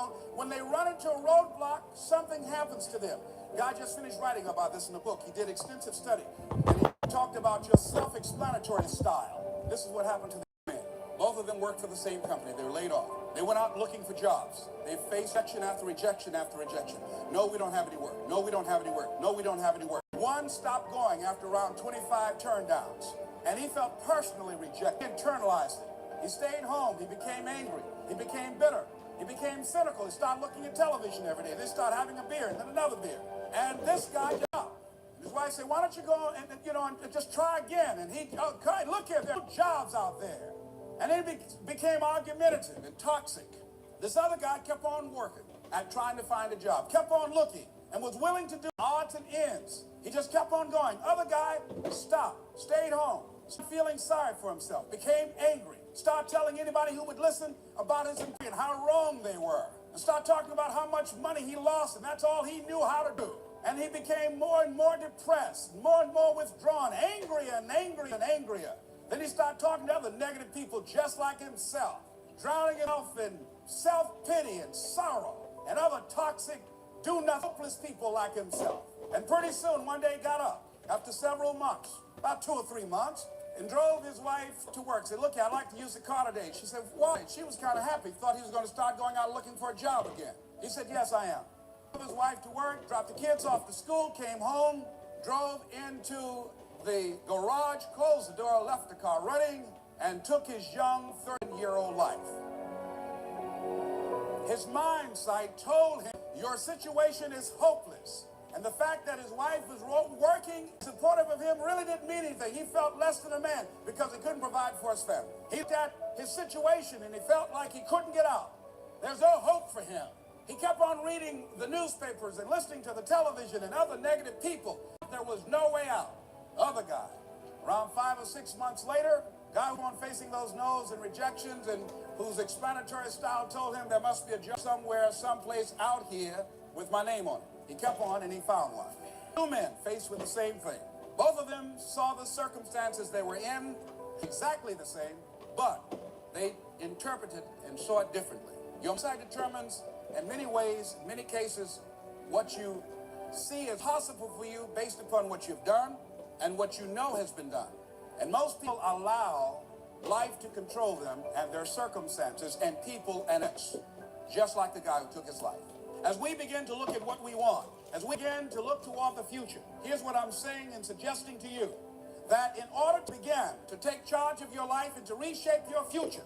down. When they run into a roadblock, something happens to them. Guy just finished writing about this in a book. He did extensive study, and he talked about your self-explanatory style. This is what happened to the men. Both of them worked for the same company. They were laid off. They went out looking for jobs. They faced rejection after rejection after rejection. No, we don't have any work. No, we don't have any work. No, we don't have any work. One stopped going after around 25 turndowns, and he felt personally rejected. He internalized it. He stayed home. He became angry. He became bitter. He became cynical. He started looking at television every day. They started having a beer and then another beer. And this guy got up. His wife said, "Why don't you go and just try again?" And he, "Oh, God, look here, there are jobs out there." And then he became argumentative and toxic. This other guy kept on working at trying to find a job, kept on looking, and was willing to do odds and ends. He just kept on going. Other guy stopped, stayed home, feeling sorry for himself, became angry, started telling anybody who would listen about his and how wrong they were, and started talking about how much money he lost, and that's all he knew how to do. And he became more and more depressed, more and more withdrawn, angrier and angrier and angrier. Then he started talking to other negative people just like himself, drowning himself in self-pity and sorrow, and other toxic, do-nothing, hopeless people like himself. And pretty soon, one day he got up, after several months, about 2 or 3 months, and drove his wife to work. Said, "Look, I'd like to use the car today." She said, "Why?" She was kind of happy, thought he was going to start going out looking for a job again. He said, "Yes, I am." Drove his wife to work, dropped the kids off to school, came home, drove into the garage, closed the door, left the car running, and took his young 30-year-old life. His mind sight told him, your situation is hopeless. And the fact that his wife was working, supportive of him, really didn't mean anything. He felt less than a man because he couldn't provide for his family. He looked at his situation and he felt like he couldn't get out. There's no hope for him. He kept on reading the newspapers and listening to the television and other negative people. There was no way out. Other guy, around 5 or 6 months later, guy who was facing those no's and rejections and whose explanatory style told him there must be a job somewhere, someplace out here with my name on it. He kept on and he found one. 2 men faced with the same thing. Both of them saw the circumstances they were in exactly the same, but they interpreted and saw it differently. Your insight determines in many ways, in many cases, what you see as possible for you based upon what you've done and what you know has been done. And most people allow life to control them and their circumstances and people and it's just like the guy who took his life. As we begin to look at what we want, as we begin to look toward the future, here's what I'm saying and suggesting to you, that in order to begin to take charge of your life and to reshape your future,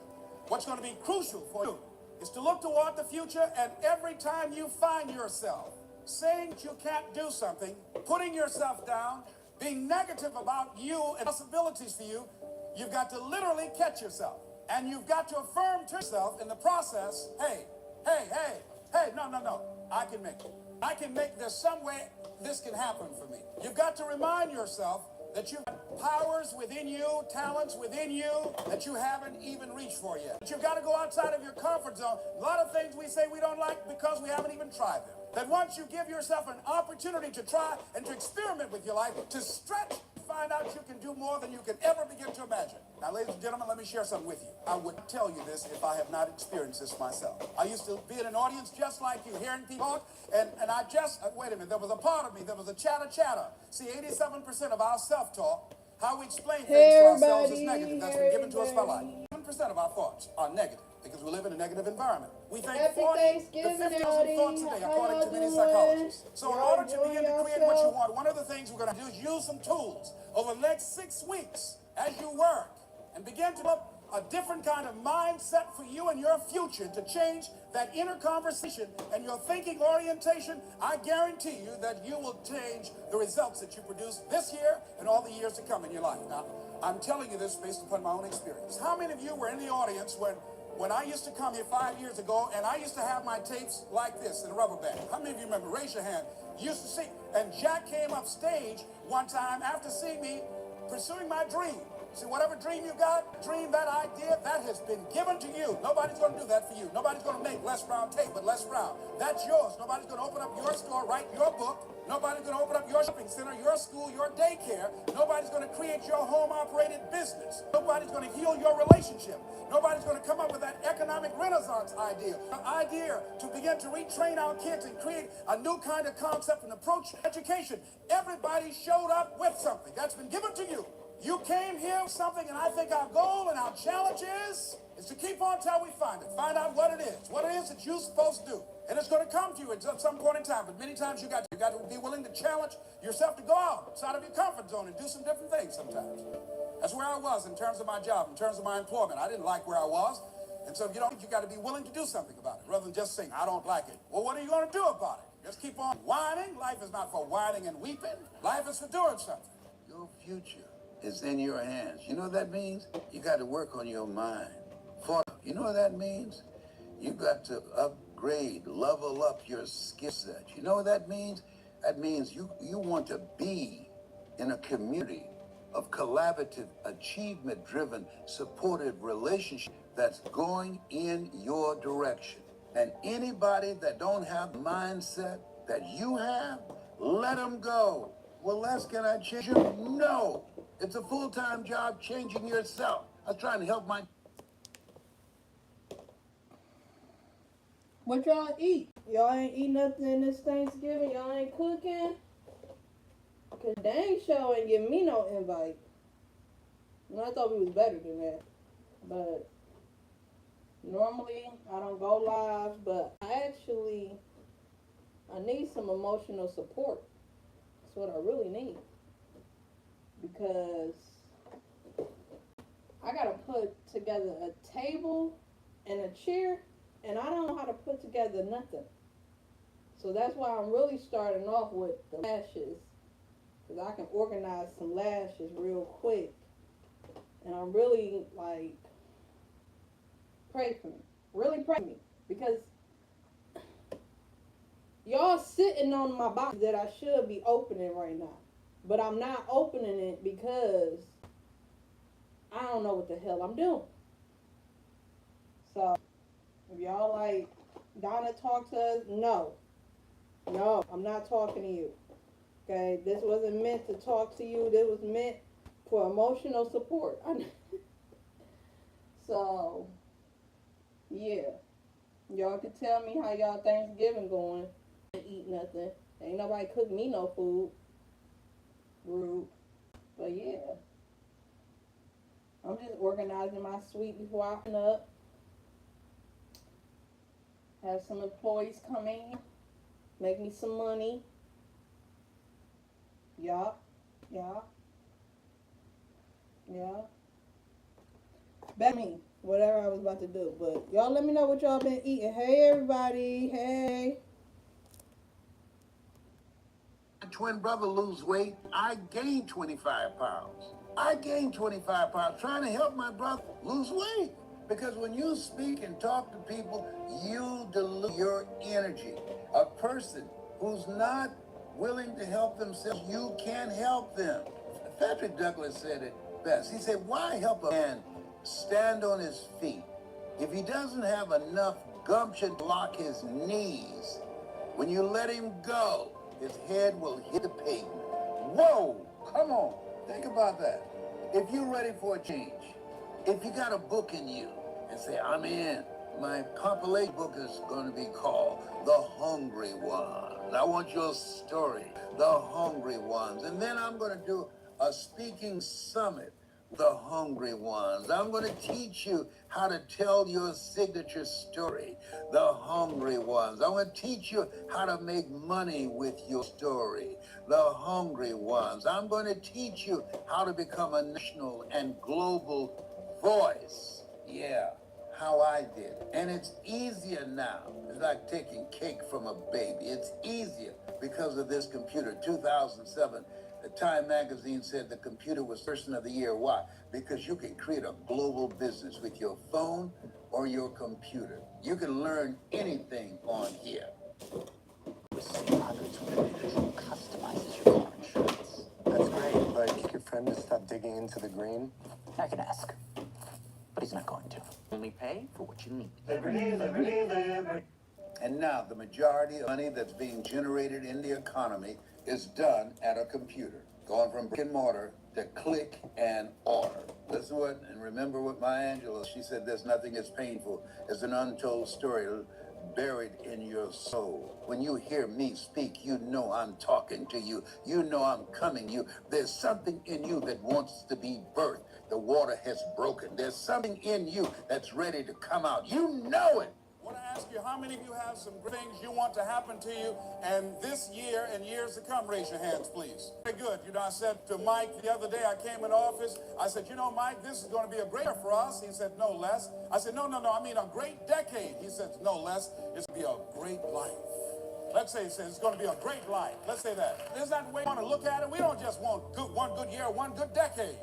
what's going to be crucial for you is to look toward the future, and every time you find yourself saying that you can't do something, putting yourself down, being negative about you and possibilities for you, you've got to literally catch yourself. And you've got to affirm to yourself in the process, hey, no, I can make it. I can make, there's some way this can happen for me. You've got to remind yourself that you've got powers within you, talents within you that you haven't even reached for yet. But you've got to go outside of your comfort zone. A lot of things we say we don't like because we haven't even tried them. That once you give yourself an opportunity to try and to experiment with your life, to stretch, find out you can do more than you can ever begin to imagine. Now, ladies and gentlemen, let me share something with you. I would tell you this if I have not experienced this myself. I used to be in an audience just like you, hearing people talk, and I just, wait a minute, there was a part of me, there was a chatter. See, 87% of our self-talk, how we explain things to ourselves is negative. That's been given to us by life. 7% of our thoughts are negative because we live in a negative environment. We think 40 to 50,000 thoughts a day, according to many psychologists. So in order to begin to create what you want, one of the things we're going to do is use some tools over the next 6 weeks as you work and begin to develop a different kind of mindset for you and your future to change that inner conversation and your thinking orientation. I guarantee you that you will change the results that you produce this year and all the years to come in your life. Now, I'm telling you this based upon my own experience. How many of you were in the audience when I used to come here 5 years ago and I used to have my tapes like this in a rubber band? How many of you remember? Raise your hand. You used to see. And Jack came up stage one time after seeing me pursuing my dream. See, whatever dream you got, dream, that idea, that has been given to you. Nobody's going to do that for you. Nobody's going to make Les Brown tape with Les Brown. That's yours. Nobody's going to open up your store, write your book. Nobody's going to open up your shopping center, your school, your daycare. Nobody's going to create your home-operated business. Nobody's going to heal your relationship. Nobody's going to come up with that economic renaissance idea. An idea to begin to retrain our kids and create a new kind of concept and approach to education. Everybody showed up with something that's been given to you. You came here with something, and I think our goal and our challenge is to keep on till we find it. Find out what it is that you're supposed to do. And it's going to come to you at some point in time. But many times you got to be willing to challenge yourself to go outside of your comfort zone and do some different things sometimes. That's where I was in terms of my job, in terms of my employment. I didn't like where I was. And so you got to be willing to do something about it rather than just saying, I don't like it. Well, what are you going to do about it? Just keep on whining. Life is not for whining and weeping. Life is for doing something. Your future is in your hands. You know what that means? You got to work on your mind. You know what that means? You got to upgrade, level up your skill set. You know what that means? That means you want to be in a community of collaborative, achievement-driven, supportive relationship that's going in your direction. And anybody that don't have the mindset that you have, let them go. Well, Les, can I change you? No. It's a full-time job changing yourself. I was trying to help my... What y'all eat? Y'all ain't eat nothing this Thanksgiving? Y'all ain't cooking? Cause dang show ain't give me no invite. And I thought we was better than that. But normally I don't go live, but I need some emotional support. That's what I really need. Because I gotta put together a table and a chair, and I don't know how to put together nothing. So that's why I'm really starting off with the lashes, because I can organize some lashes real quick. And I'm really like, pray for me. Really pray for me. Because y'all sitting on my box that I should be opening right now. But I'm not opening it because I don't know what the hell I'm doing. So, if y'all like, Donna talk to us, no, I'm not talking to you. Okay, this wasn't meant to talk to you. This was meant for emotional support. So, yeah, y'all can tell me how y'all Thanksgiving going. I ain't eat nothing. Ain't nobody cook me no food. Rude. But yeah, I'm just organizing my suite before I open up. Have some employees come in, make me some money. Yeah. Bet me whatever I was about to do. But y'all let me know what y'all been eating. Hey everybody, hey. My twin brother lose weight. I gained 25 pounds. Trying to help my brother lose weight. Because when you speak and talk to people, you dilute your energy. A person who's not willing to help themselves, you can't help them. Frederick Douglass said it best. He said, why help a man stand on his feet if he doesn't have enough gumption to lock his knees? When you let him go, his head will hit the pavement. Whoa, come on, think about that. If you're ready for a change, if you got a book in you and say, I'm in, my compilation book is going to be called The Hungry Ones. I want your story, The Hungry Ones. And then I'm going to do a speaking summit, The Hungry Ones. I'm going to teach you how to tell your signature story, The Hungry Ones. I'm going to teach you how to make money with your story, The Hungry Ones. I'm going to teach you how to become a national and global voice. Yeah, how I did. And it's easier now. It's like taking cake from a baby. It's easier because of this computer. 2007, the Time magazine said the computer was person of the year. Why? Because you can create a global business with your phone or your computer. You can learn anything on here. Hundreds of computers and customizes your car insurance. That's great, but get your friend to stop digging into the green. I can ask. But he's not going to. Only pay for what you need. Liberty, liberty, liberty. And now the majority of money that's being generated in the economy is done at a computer, going from brick and mortar to click and order. Listen what, and remember what Maya Angelou, she said, there's nothing as painful as an untold story buried in your soul. When you hear me speak, you know I'm talking to you. You know I'm coming to you. There's something in you that wants to be birthed. The water has broken. There's something in you that's ready to come out. You know it. I want to ask you, how many of you have some things you want to happen to you and this year and years to come? Raise your hands, please. Very good. You know, I said to Mike the other day, I came in office, I said, you know, Mike, this is going to be a great year for us. He said, no, Les. I said, no, I mean a great decade. He said, no, Les, it's going to be a great life. Let's say, he says, it's going to be a great life. Let's say that. Isn't that the way we want to look at it? We don't just want one good year, one good decade.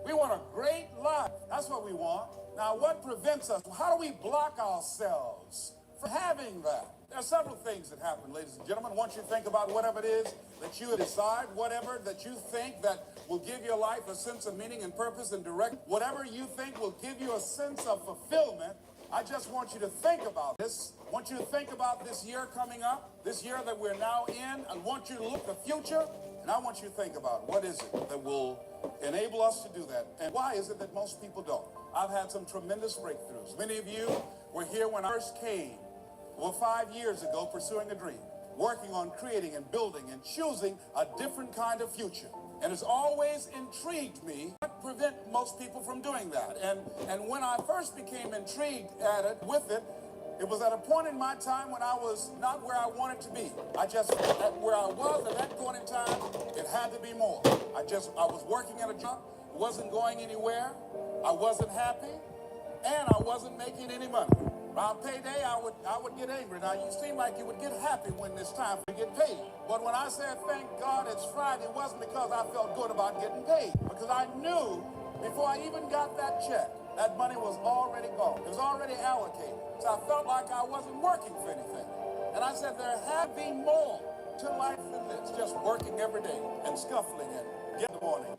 We want a great life. That's what we want. Now, what prevents us? How do we block ourselves from having that? There are several things that happen, ladies and gentlemen. Once you think about whatever it is that you decide, whatever that you think that will give your life a sense of meaning and purpose and direct, whatever you think will give you a sense of fulfillment, I just want you to think about this. I want you to think about this year coming up, this year that we're now in. I want you to look at the future, and I want you to think about what is it that will enable us to do that, and why is it that most people don't? I've had some tremendous breakthroughs. Many of you were here when I first came, well, 5 years ago, pursuing a dream, working on creating and building and choosing a different kind of future. And it's always intrigued me what prevent most people from doing that. And when I first became intrigued at it, with it, it was at a point in my time when I was not where I wanted to be. At where I was at that point in time, it had to be more. I was working at a job, wasn't going anywhere, I wasn't happy, and I wasn't making any money. Around payday, I would get angry. Now, you seem like you would get happy when it's time to get paid. But when I said, thank God it's Friday, it wasn't because I felt good about getting paid. Because I knew before I even got that check, that money was already gone. It was already allocated. So I felt like I wasn't working for anything. And I said, there had to be more to life than this. Just working every day and scuffling and getting the morning.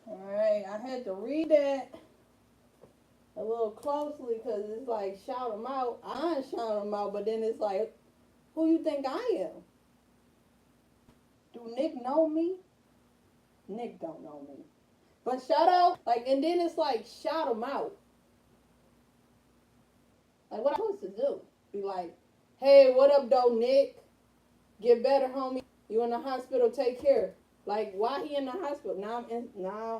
Alright, I had to read that a little closely because it's like shout them out. I shout them out, but then it's like, who you think I am? Do Nick know me? Nick don't know me. But shout out, like, and then it's like shout them out. Like, what am I supposed to do? Be like, hey, what up, though, Nick? Get better, homie. You in the hospital? Take care. Like, why he in the hospital? Now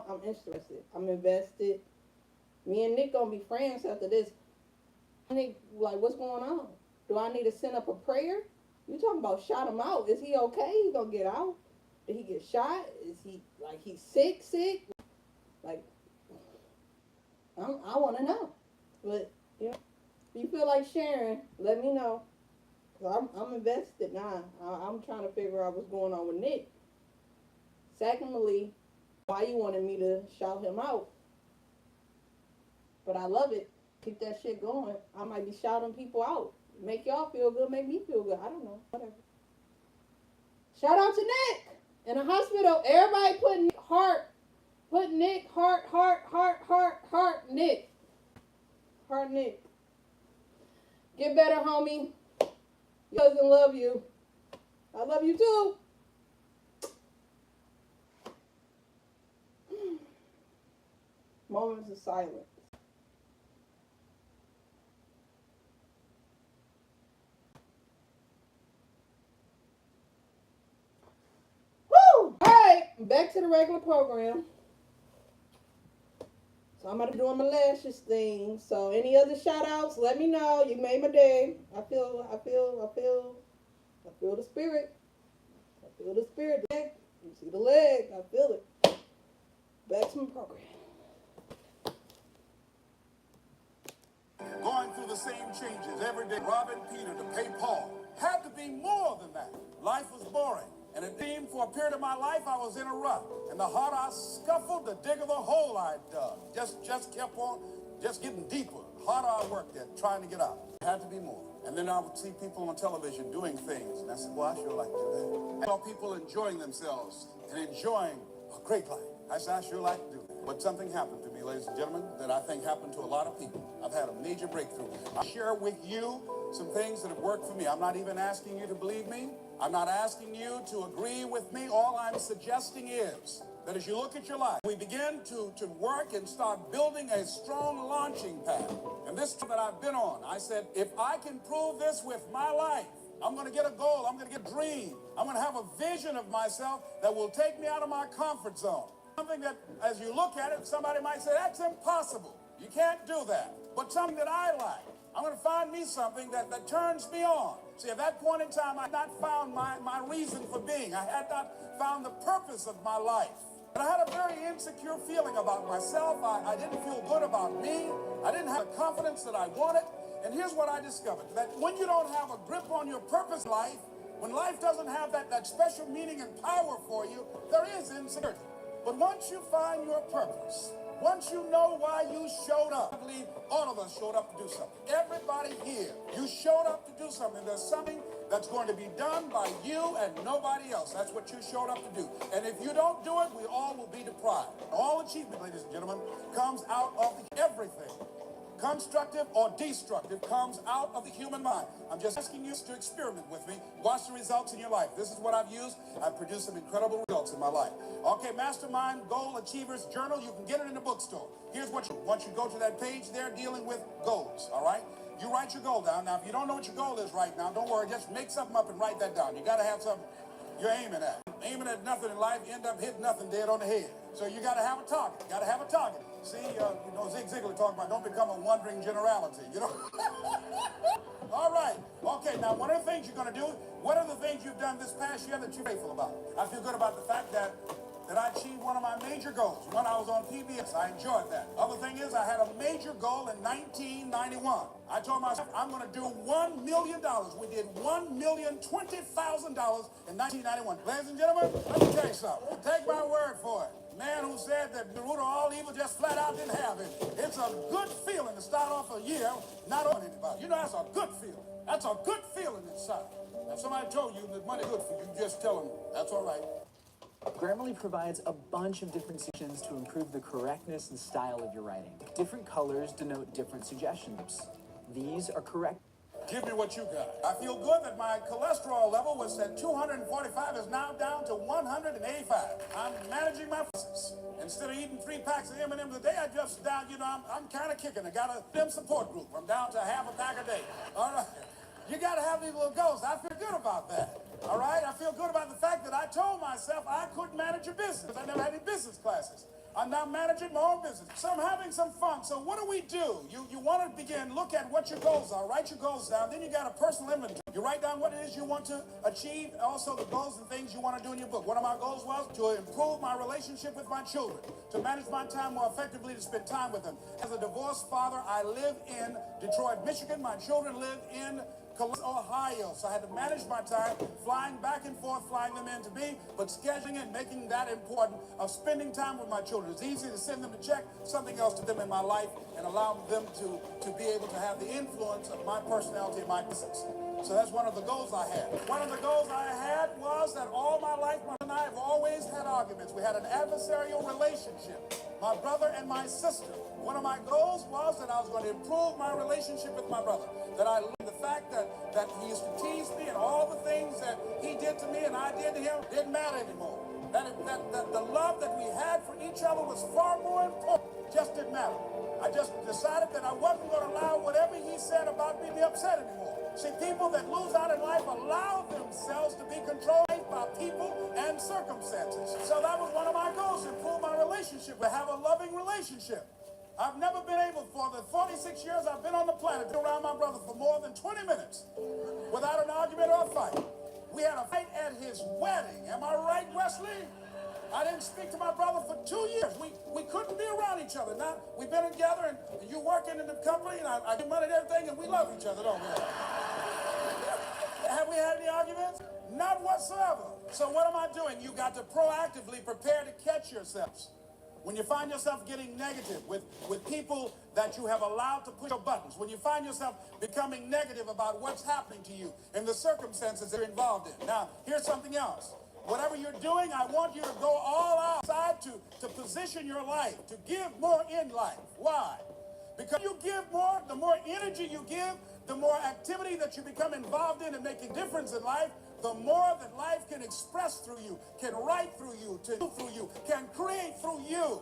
I'm interested. I'm invested. Me and Nick gonna be friends after this. Nick, like, what's going on? Do I need to send up a prayer? You talking about shout him out? Is he okay? He gonna get out? Did he get shot? Is he like he's sick? Like, I want to know. But you know, if you feel like sharing, let me know. Cause I'm invested now. I'm trying to figure out what's going on with Nick. Secondly, why you wanted me to shout him out? But I love it. Keep that shit going. I might be shouting people out. Make y'all feel good, make me feel good. I don't know. Whatever. Shout out to Nick in the hospital. Everybody put Nick, heart, Nick. Heart, Nick. Get better, homie. Your cousin love you. I love you too. Moments of silence. Woo! Alright, back to the regular program. So I'm gonna be doing my lashes thing. So any other shout outs, let me know. You made my day. I feel the spirit. I feel the spirit. You see the leg. I feel it. Back to my program. Going through the same changes every day, robbing Peter to pay Paul. Had to be more than that. Life was boring. And it seemed for a period of my life I was in a rut. And the harder I scuffled, the digger the hole I dug. Just kept on, just getting deeper. The harder I worked at trying to get out. It had to be more. And then I would see people on television doing things. And I said, well, I sure like to do that. I saw people enjoying themselves and enjoying a great life. I said, I sure like to do that. But something happened to me, ladies and gentlemen, that I think happened to a lot of people. I've had a major breakthrough. I'll share with you some things that have worked for me. I'm not even asking you to believe me. I'm not asking you to agree with me. All I'm suggesting is that as you look at your life, we begin to work and start building a strong launching pad. And this that I've been on, I said, if I can prove this with my life, I'm going to get a goal. I'm going to get a dream. I'm going to have a vision of myself that will take me out of my comfort zone. Something that, as you look at it, somebody might say, that's impossible. You can't do that. But something that I like. I'm going to find me something that turns me on. See, at that point in time, I had not found my reason for being. I had not found the purpose of my life. And I had a very insecure feeling about myself. I didn't feel good about me. I didn't have the confidence that I wanted. And here's what I discovered, that when you don't have a grip on your purpose in life, when life doesn't have that special meaning and power for you, there is insecurity. But once you find your purpose, once you know why you showed up, I believe all of us showed up to do something. Everybody here, you showed up to do something. There's something that's going to be done by you and nobody else. That's what you showed up to do. And if you don't do it, we all will be deprived. All achievement, ladies and gentlemen, comes out of everything. Constructive or destructive comes out of the human mind. I'm just asking you to experiment with me. Watch the results in your life. This is what I've used. I've produced some incredible results in my life. Okay, Mastermind Goal Achievers Journal. You can get it in the bookstore. Here's what you, once you go to that page there dealing with goals, all right? You write your goal down. Now, if you don't know what your goal is right now, don't worry. Just make something up and write that down. You got to have something you're aiming at. Aiming at nothing in life, you end up hitting nothing dead on the head. So you got to have a target. You got to have a target. See, you know, Zig Ziglar talking about don't become a wandering generality, you know? All right. Okay, now one of the things you're going to do, what are the things you've done this past year that you're grateful about? I feel good about the fact that I achieved one of my major goals. When I was on PBS, I enjoyed that. Other thing is, I had a major goal in 1991. I told myself, I'm going to do $1 million. We did $1,020,000 in 1991. Ladies and gentlemen, let me tell you something. Take my word for it. Man who said that the root of all evil just flat out didn't have it. It's a good feeling to start off a year not on anybody. You know, that's a good feeling. That's a good feeling inside. If somebody told you that money good for you, just tell them that's all right. Grammarly provides a bunch of different suggestions to improve the correctness and style of your writing. Different colors denote different suggestions. These are correct. Give me what you got. I feel good that my cholesterol level was at 245 is now down to 185. I'm managing my finances. Instead of eating 3 packs of M&M's a day, I just down, you know, I'm kind of kicking. I got a them support group. I'm down to half a pack a day. All right. You got to have these little goals. I feel good about that. All right. I feel good about the fact that I told myself I couldn't manage a business because I never had any business classes. I'm now managing my own business. So I'm having some fun. So what do? You want to begin, look at what your goals are. Write your goals down. Then you got a personal inventory. You write down what it is you want to achieve, also the goals and things you want to do in your book. One of my goals was to improve my relationship with my children, to manage my time more effectively, to spend time with them. As a divorced father, I live in Detroit, Michigan. My children live in Columbus, Ohio. So I had to manage my time, flying back and forth, flying them in to me, but scheduling it, making that important of spending time with my children. It's easy to send them to check something else to them in my life and allow them to be able to have the influence of my personality and my business. So that's one of the goals I had. One of the goals I had was that all my life, my and I have always had arguments. We had an adversarial relationship, my brother and my sister. One of my goals was that I was going to improve my relationship with my brother. That I learned the fact that he used to tease me and all the things that he did to me and I did to him didn't matter anymore. That the love that we had for each other was far more important. Just didn't matter. I just decided that I wasn't going to allow whatever he said about me to be upset anymore. See, people that lose out in life allow themselves to be controlled by people and circumstances. So that was one of my goals, improve my relationship, to have a loving relationship. I've never been able, for the 46 years I've been on the planet, to be around my brother for more than 20 minutes without an argument or a fight. We had a fight at his wedding. Am I right, Wesley? I didn't speak to my brother for 2 years. We couldn't be around each other. Now, we've been together, and you working in the company, and I give money and everything, and we love each other, don't we? Have we had any arguments? Not whatsoever. So what am I doing? You got to proactively prepare to catch yourselves. When you find yourself getting negative with people that you have allowed to push your buttons, when you find yourself becoming negative about what's happening to you and the circumstances that you're involved in. Now, here's something else. Whatever you're doing, I want you to go all outside to position your life, to give more in life. Why? Because you give more, the more energy you give, the more activity that you become involved in and making difference in life, the more that life can express through you, can write through you, to do through you, can create through you,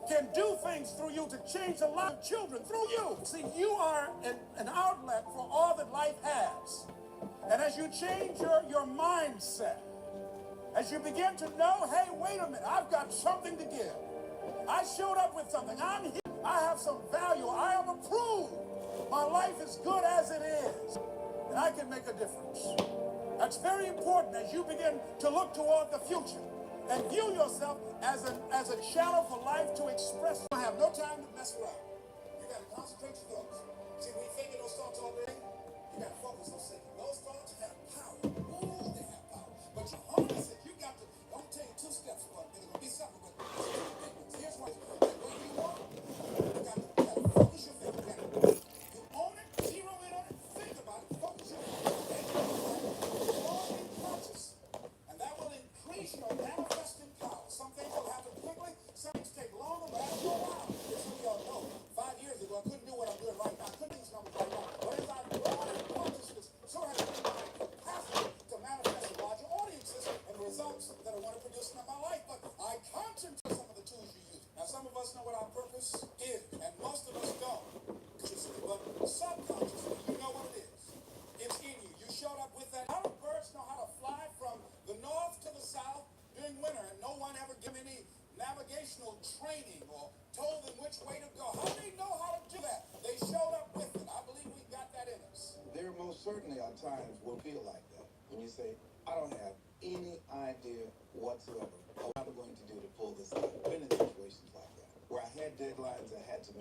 can do things through you to change the lives of children through you. See, you are an outlet for all that life has. And as you change your mindset, as you begin to know, hey, wait a minute, I've got something to give. I showed up with something. I'm here. I have some value. I am approved. My life is good as it is. And I can make a difference. That's very important as you begin to look toward the future and view yourself as a channel for life to express. You have no time to mess around. You got to concentrate your thoughts. See, when you're thinking those thoughts all day, you got to focus on thinking. Those thoughts have power. Ooh, they have power. But you harness it. You got to, don't take 2 steps, but there's going to be something. But here's what you want. You got to focus your thinking. You own it, zero in on it, think about it, focus your thinking. All conscious. And that will increase your manifesting power. Some things will happen quickly, some things take longer, but after a while, as some of y'all know, 5 years ago, I couldn't do what I'm doing right now. I couldn't do these numbers right now. But as I've grown in consciousness, so has been my capacity to manifest larger audiences and results that I want to produce in my life. But I concentrate on some of the tools you use. Now, some of us know what our purpose is, and most of us don't. But subconsciously, you know what it is. It's in you. You showed up with that. How do birds know how to fly from the north to the south during winter, and no one ever gave any navigational training or told them which way to go? How do they know how to do that? They showed up with it. I believe we've got that in us. There most certainly are times we'll feel like that. When you say, I don't have any idea whatsoever of what I'm going to do to pull this off. I've been in situations like that, where I had deadlines I had to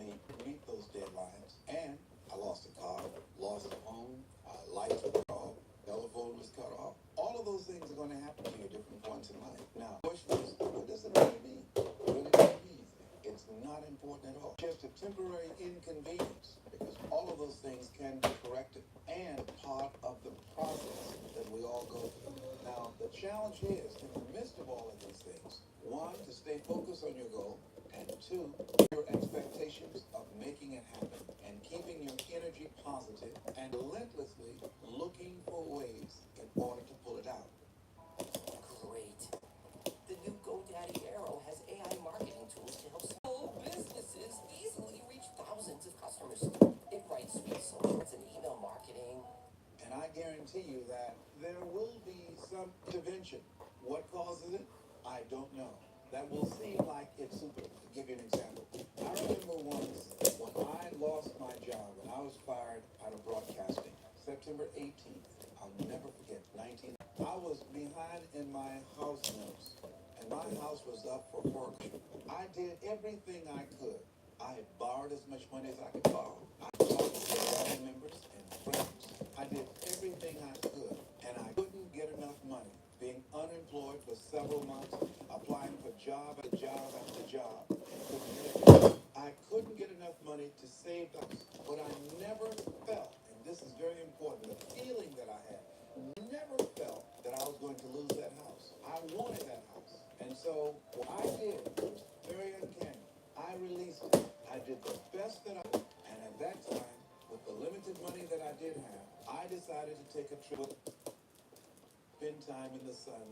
meet those deadlines, and I lost a car, lost a home, lights were cut off, telephone was cut off. All of those things are going to happen to you at different points in life. Now, the question is, what does it really mean? What does it mean? It's not important at all. Just a temporary inconvenience, because all of those things can be corrected and part of the process that we all go through. Now, the challenge is, in the midst of all of these things, 1, to stay focused on your goal, and 2, your expectations of making it happen and keeping your energy positive and relentlessly looking for ways in order to pull it out. Great. The new GoDaddy Arrow has AI marketing tools to help small businesses easily reach thousands of customers. It writes sweet songs and email marketing. And I guarantee you that there will be some intervention. What causes it? I don't know. That will seem like it's super. To give you an example, I remember once when I lost my job, when I was fired out of broadcasting, September 18th, I'll never forget, I was behind in my house notes, and my house was up for foreclosure. I did everything I could. I borrowed as much money as I could borrow. I talked to family members and friends. I did everything I could, and I couldn't get enough money. Being unemployed for several months, applying for job after job after job, I couldn't get enough money to save the house. But I never felt, and this is very important, the feeling that I had, never felt that I was going to lose that house. I wanted that house. And so what I did was very uncanny. I released it. I did the best that I could. And at that time, with the limited money that I did have, I decided to take a trip, spend time in the sun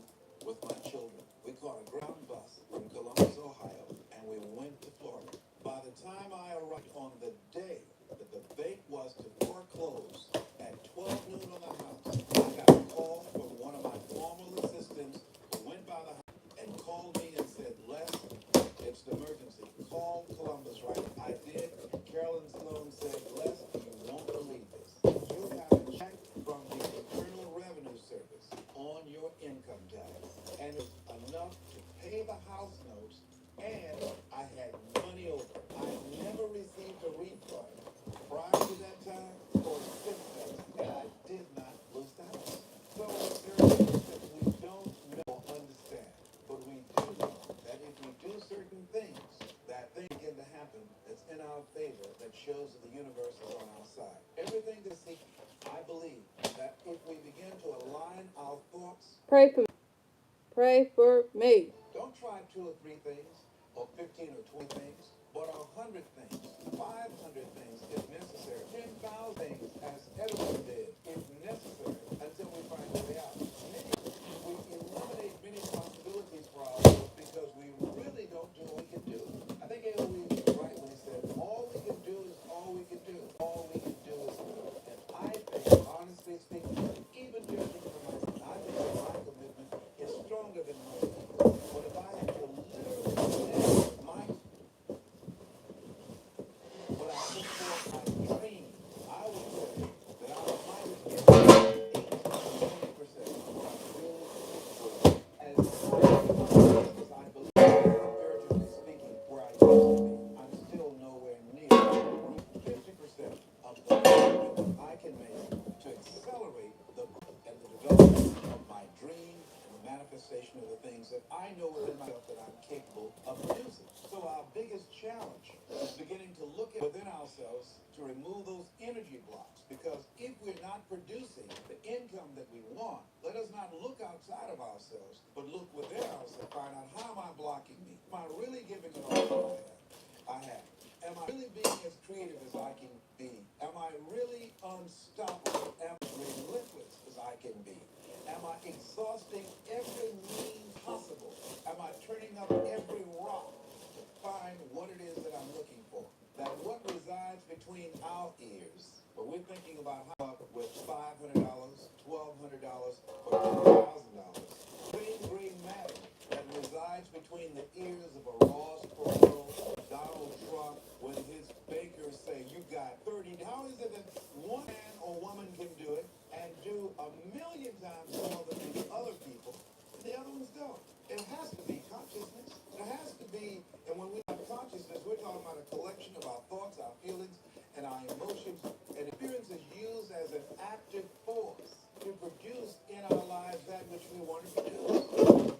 with my children. We caught a ground bus from Columbus, Ohio, and we went to Florida. By the time I arrived on the day that the bank was to foreclose at 12 noon on the house, I got a call from one of my former assistants who went by the house and called me and said, Les, it's an emergency. Call Columbus, right? I did. Carolyn Sloan said, Les, you won't believe this. You have a check from the Internal Revenue Service on your income tax, and it's enough to pay the house notes, and I had money over. I never received a refund prior to that time or since that time. And Pray for me. Pray for me. Don't try 2 or 3 things, or 15 or 20 things, but 100 things, 500 things if necessary, 10,000 things as Edison did if necessary until we find a way out. We eliminate many possibilities for ourselves because we really don't do what we can do. I think AOE was right when he said, all we can do is all we can do. All we can do is do. And I think, honestly speaking, even judging from myself, I think that my commitment is stronger than most people. But if I had to literally say my what I put forth my dream, I would say that I might get 18 to 20% of what I really think as I believe, comparatively speaking, where I used to be, I'm still nowhere near 50% of the commitment I can make to accelerate the and the development of my dream and the manifestation of the things that I know within myself that I'm capable of producing. So our biggest challenge is beginning to look at within ourselves to remove those energy blocks. Because if we're not producing the income that we want, let us not look outside of ourselves, but look within ourselves and find out, how am I blocking me? Am I really giving it all I have? Am I really being as creative as I can be? Am I really unstoppable? Am I relentless as I can be? Am I exhausting every means possible? Am I turning up every rock to find what it is that I'm looking for? That what resides between our ears, but we're thinking about how with $500, $1,200, or $10,000. Green matter that resides between the ears of a Ross Perot, Donald Trump, when his bankers say, you got 30. How is it that one man or woman can do it and do 1,000,000 times more than the other people, and the other ones don't? It has to be consciousness. It has to be, and when we have consciousness, we're talking about a collection of our thoughts, our feelings, and our emotions, and experience is used as an active force to produce in our lives that which we want to produce.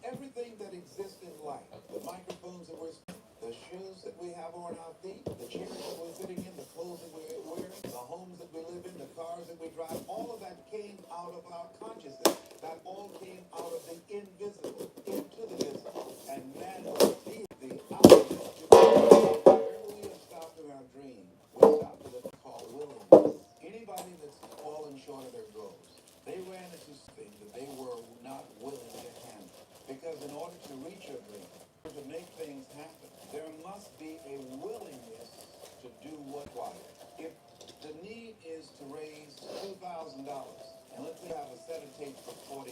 Everything that exists in life, the microphones that we're speaking, the shoes that we have on our feet, the chairs that we're sitting in, the clothes that we're wearing, the homes that we live in, the cars that we drive, all of that came out of our consciousness. That all came out of the invisible into the visible. And man will be the outlet. Wherever we have stopped in our dream, we stopped at what we call willingness. Anybody that's fallen short of their goals, they ran into something that they were not willing to handle. Because in order to reach your dream, to make things happen, there must be a willingness to do what's required. If the need is to raise $2,000, and let's say I have a set of tapes for $40,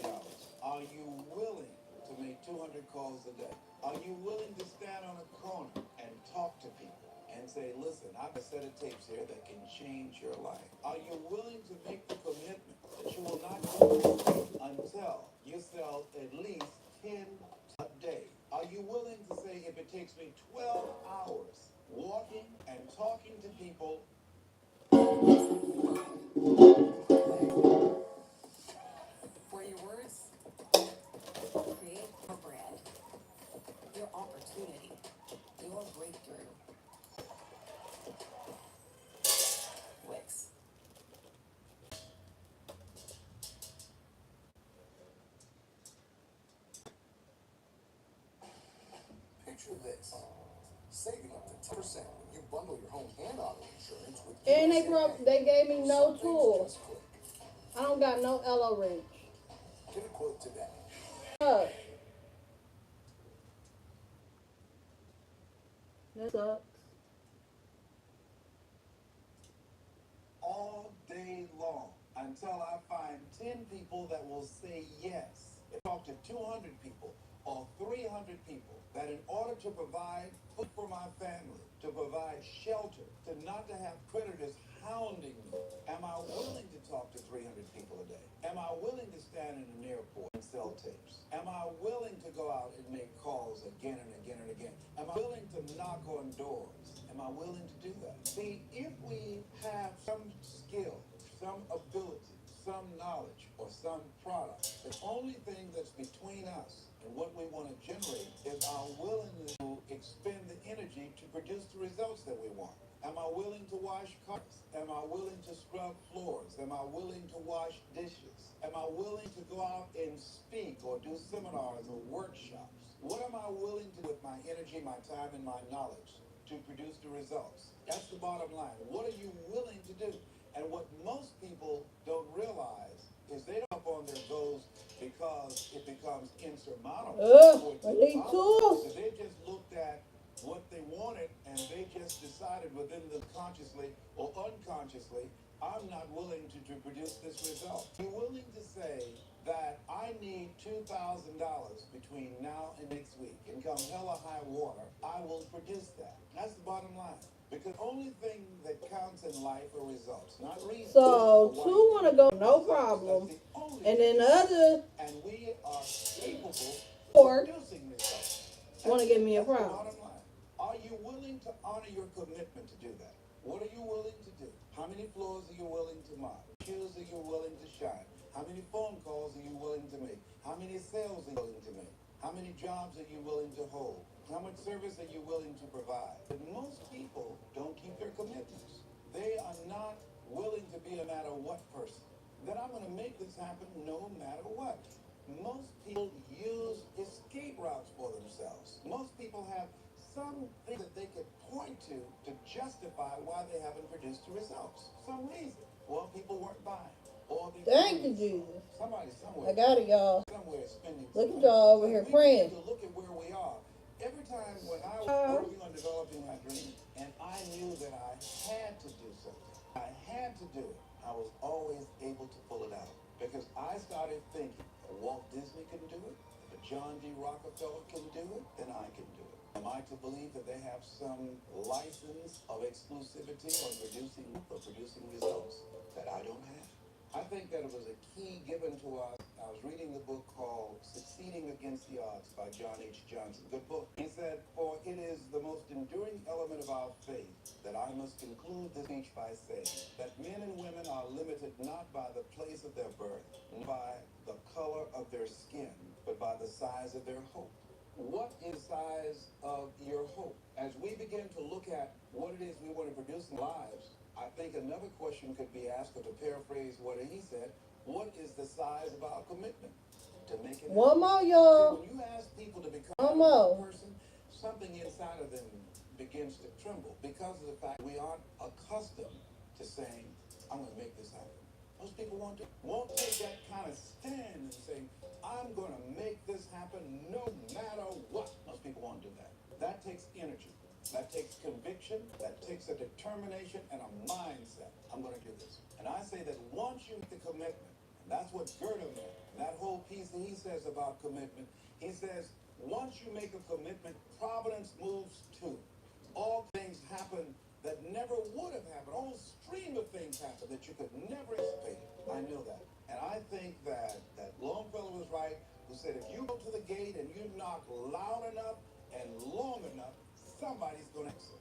are you willing to make 200 calls a day? Are you willing to stand on a corner and talk to people and say, listen, I have a set of tapes here that can change your life? Are you willing to make the commitment that you will not do until you sell at least 10 a day? Are you willing to say, if it takes me 12 hours walking and talking to people? For your words, create your brand, your opportunity, your breakthrough. Wix. Picture this. Saving up to 10% when you bundle your home and auto insurance with And USA. they gave me no Some things tool. just click. I don't got no Elo wrench. Get a quote today. That sucks. All day long until I find 10 people that will say yes. If I talk to 200 people or 300 people that in order to provide food for my family, to provide shelter, to not to have predators hounding me, am I willing to talk to 300 people a day? Am I willing to stand in an airport and sell tapes? Am I willing to go out and make calls again and again and again? Am I willing to knock on doors? Am I willing to do that? See, if we have some skill, some ability, some knowledge, or some product, the only thing that's between us and what we want to generate is our willingness to expend the energy to produce the results that we want? Am I willing to wash cars? Am I willing to scrub floors? Am I willing to wash dishes? Am I willing to go out and speak or do seminars or workshops? What am I willing to do with my energy, my time, and my knowledge to produce the results? That's the bottom line. What are you willing to do? And what most people don't realize is they don't up on their goals because it becomes insurmountable. or it's I need impossible. tools. If they just looked at what they wanted and they just decided within them consciously or unconsciously, I'm not willing to produce this result. You're willing to say that I need $2,000 between now and next week, and come hell or high water, I will produce that. That's the bottom line. Because the only thing that counts in life are results, not reasons. So two wanna go, no problem. That's the only And then thing. the other And we are capable four of producing results. wanna give me a That's the problem. bottom line. Are you willing to honor your commitment to do that? What are you willing to do? How many floors are you willing to mop? Shoes are you willing to shine? How many phone calls are you willing to make? How many sales are you willing to make? How many jobs are you willing to hold? How much service are you willing to provide? But most people don't keep their commitments. They are not willing to be a matter what person. That I'm going to make this happen no matter what. Most people use escape routes for themselves. Most people have something that they could point to justify why they haven't produced the results. Some reason. Well, people weren't buying. Or they Thank you, Jesus. Somebody somewhere. I got it, y'all. Somewhere spending. Look at some y'all money. over here We praying. need to look at where we are. Every time when I was working on developing my dream, and I knew that I had to do something, I had to do it, I was always able to pull it out. Because I started thinking, if Walt Disney can do it, if John D. Rockefeller can do it, then I can do it. Am I to believe that they have some license of exclusivity on producing results that I don't have? I think that it was a key given to us. I was reading the book called Succeeding Against the Odds by John H. Johnson. Good book. He said, for it is the most enduring element of our faith that I must conclude this speech by saying that men and women are limited not by the place of their birth, not by the color of their skin, but by the size of their hope. What is the size of your hope? As we begin to look at what it is we want to produce in lives, I think another question could be asked, or to paraphrase what he said, what is the size of our commitment to make it happen? One more, See, y'all. when you ask people to become One a more. person, something inside of them begins to tremble because of the fact we aren't accustomed to saying, I'm going to make this happen. Most people won't take that kind of stand and say, I'm going to make this happen no matter what. Most people won't do that. That takes energy. That takes conviction, that takes a determination and a mindset. I'm going to do this. And I say that once you make the commitment, and that's what Goethe meant, and that whole piece that he says about commitment, he says, once you make a commitment, providence moves too. All things happen that never would have happened. A whole stream of things happen that you could never anticipate. I know that. And I think that Longfellow was right, who said, if you go to the gate and you knock loud enough and long enough, somebody's going to answer.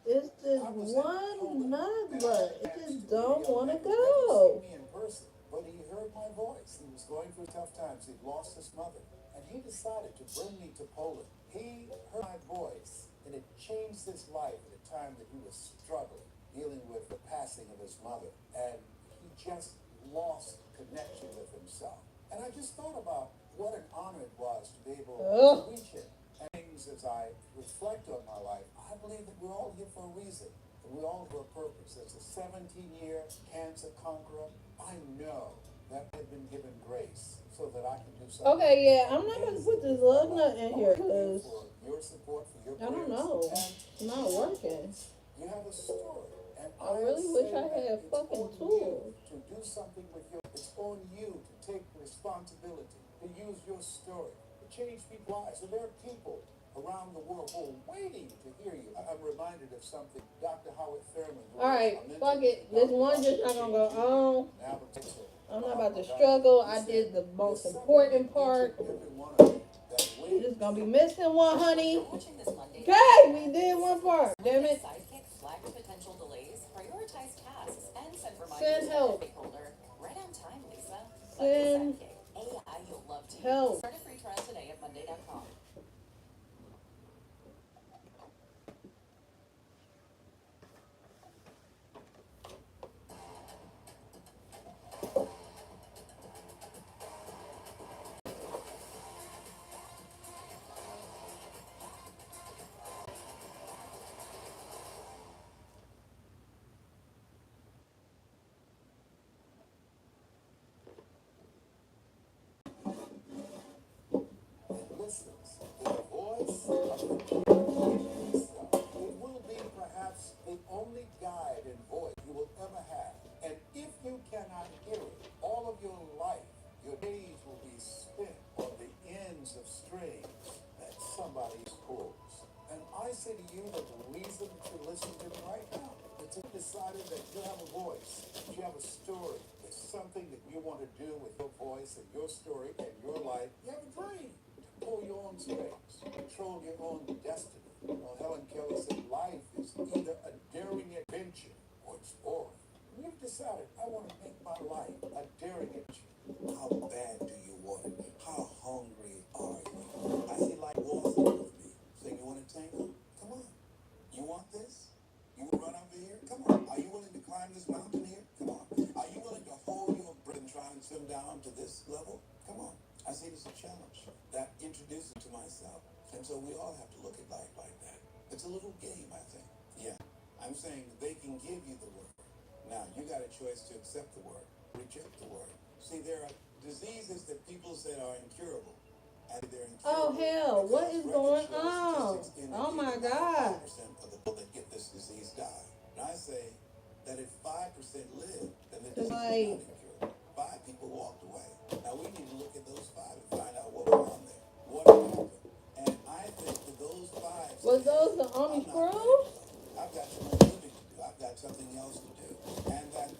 It's this one nugget. It just don't want to go. He didn't see me in person, but he heard my voice. He was going through tough times. He'd lost his mother, and he decided to bring me to Poland. He heard my voice, and it changed his life at a time that he was struggling, dealing with the passing of his mother, and he just lost connection with himself. And I just thought about what an honor it was to be able to reach him. And things as I reflect on my life, I believe that we're all here for a reason. And we're all for a purpose. As a 17-year cancer conqueror, I know that I've been given grace so that I can do something. Okay, yeah, I'm not gonna put this little nut in here because For your support, for your I don't prayers. know. And It's not working. you have a story. And I really wish say I that had it's fucking on tools. you to do something with your, it's on you to take responsibility, to use your story, to change people's lives. And there are people around the world who are waiting to hear you. I'm reminded of something Dr. Howard Thurman. who All right, was a mentor fuck to it. This Dr. one just not gonna go on. Albert Einstein. I'm not about to struggle. I did the most There's important something in part. each and every one of you that You're waits. just gonna be missing one, honey. Launching this Monday. Okay, we did one part. Damn it. Sidekick flagged potential delays, prioritized tasks, and sent reminders Send to help. every stakeholder. Right on time, Lisa. Send Sidekick. AI you'll love to use. help. Start a free trial today at Monday.com. you have a story. There's something that you want to do with your voice and your story and your life. You have a dream to pull your own strings, control your own destiny. Well, Helen Keller said life is either a daring adventure or it's boring. You've decided, I want to make my life a daring adventure. How bad do you want it? How hungry are you? I see life walking with me. So you want to tangle? Come on. You want this? You will run over here? Come on. Are you willing to climb this mountain here? Come on. Are you willing to hold your breath and try and swim down to this level? Come on. I see this as a challenge that introduces to myself. And so we all have to look at life like that. It's a little game, I think. Yeah. I'm saying they can give you the word. Now, you got a choice to accept the word, reject the word. See, there are diseases that people said are incurable. And they're incurable. Oh hell, what is going Record shows on? statistics Oh my indicate God. 5% of the people that get this disease die. And I say that if 5% live, then the disease Like- is not incurable. 5 people walked away. Now we need to look at those 5 and find out what went on there. What happened? And I think that those 5 Was those the I'm only not screws? ready. I've got some more living to do. I've got something else to do. And that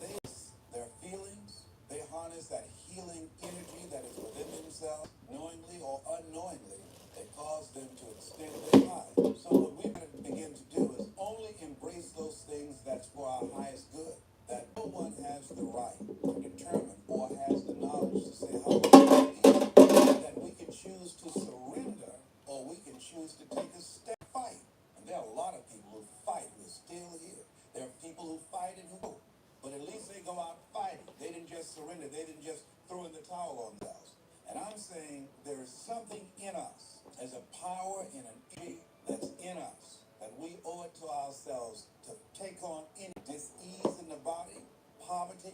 their feelings, they harness that healing energy that is within themselves, knowingly or unknowingly, they cause them to extend their lives. So what we're going to begin to do is only embrace those things that's for our highest good. That no one has the right to determine or has the knowledge to say how we're going to be. That we can choose to surrender or we can choose to take a step fight. And there are a lot of people who fight who are still here. There are people who fight and who don't. But at least they go out fighting. They didn't just surrender. They didn't just throw in the towel on themselves. And I'm saying there is something in us. There's a power and an energy that's in us that we owe it to ourselves to take on any dis-ease in the body, poverty,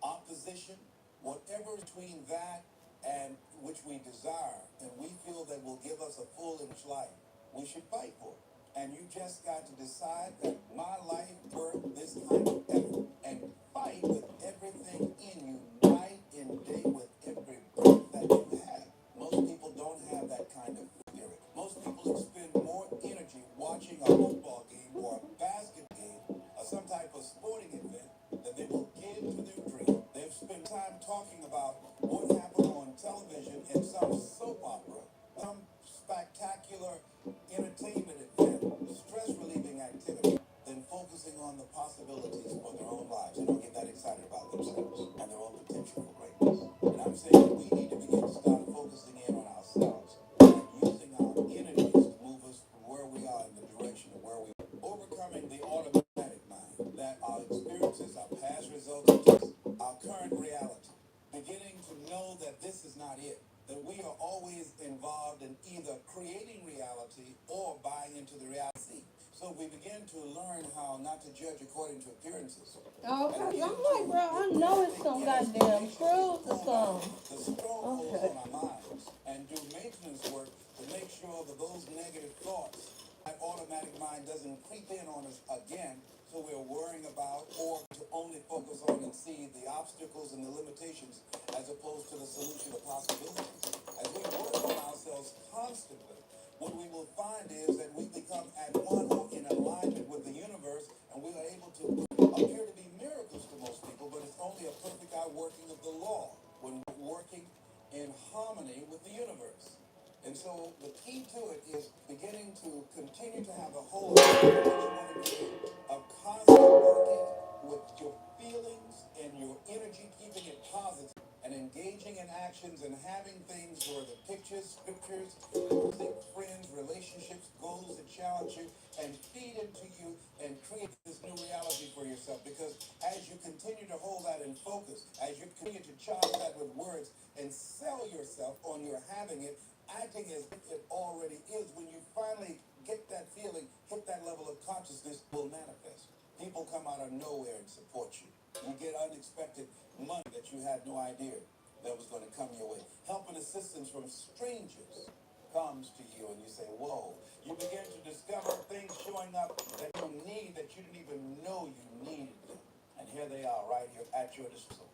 opposition, whatever between that and which we desire, and we feel that will give us a full and rich life, we should fight for it. And you just got to decide that my life worth this kind of effort and fight with everything in you, night and day, with every breath that you have. Most people don't have that kind of spirit. Most people expend more energy watching a football game or a basket game or some type of sporting event than they will give to their dream. They've spent time talking about what happened on television in some soap opera, some spectacular entertainment event, stress relieving activity, than focusing on the possibilities for their own lives. They don't get that excited about themselves and their own potential for greatness. And I'm saying that we need to begin to start focusing in on ourselves and using our energies to move us from where we are in the direction of where we are. Overcoming the automatic mind, that our experiences, our past results, our current reality. Beginning to know that this is not it. That we are always involved in either creating reality or buying into the reality. So we begin to learn how not to judge according to appearances. Oh, I'm like, bro, I know it's some goddamn screws or something. The strongholds Okay. on our minds and do maintenance work to make sure that those negative thoughts, that automatic mind doesn't creep in on us again. So we're worrying about or to only focus on and see the obstacles and the limitations as opposed to the solution, the possibilities. As we work on ourselves constantly, what we will find is that we become at one or in alignment with the universe, and we are able to appear to be miracles to most people, but it's only a perfect outworking of the law when we're working in harmony with the universe. And so the key to it is beginning to continue to have a whole of constant working with your feelings and your energy, keeping it positive and engaging in actions and having things where the pictures, scriptures, music, friends, relationships, goals that challenge you and feed into you and create this new reality for yourself. Because as you continue to hold that in focus, as you continue to charge that with words and sell yourself on your having it, acting as if it already is, when you finally get that feeling, hit that level of consciousness, will manifest. People come out of nowhere and support you. You get unexpected money that you had no idea that was going to come your way. Help and assistance from strangers comes to you and you say, whoa. You begin to discover things showing up that you need, that you didn't even know you needed them. And here they are right here at your disposal.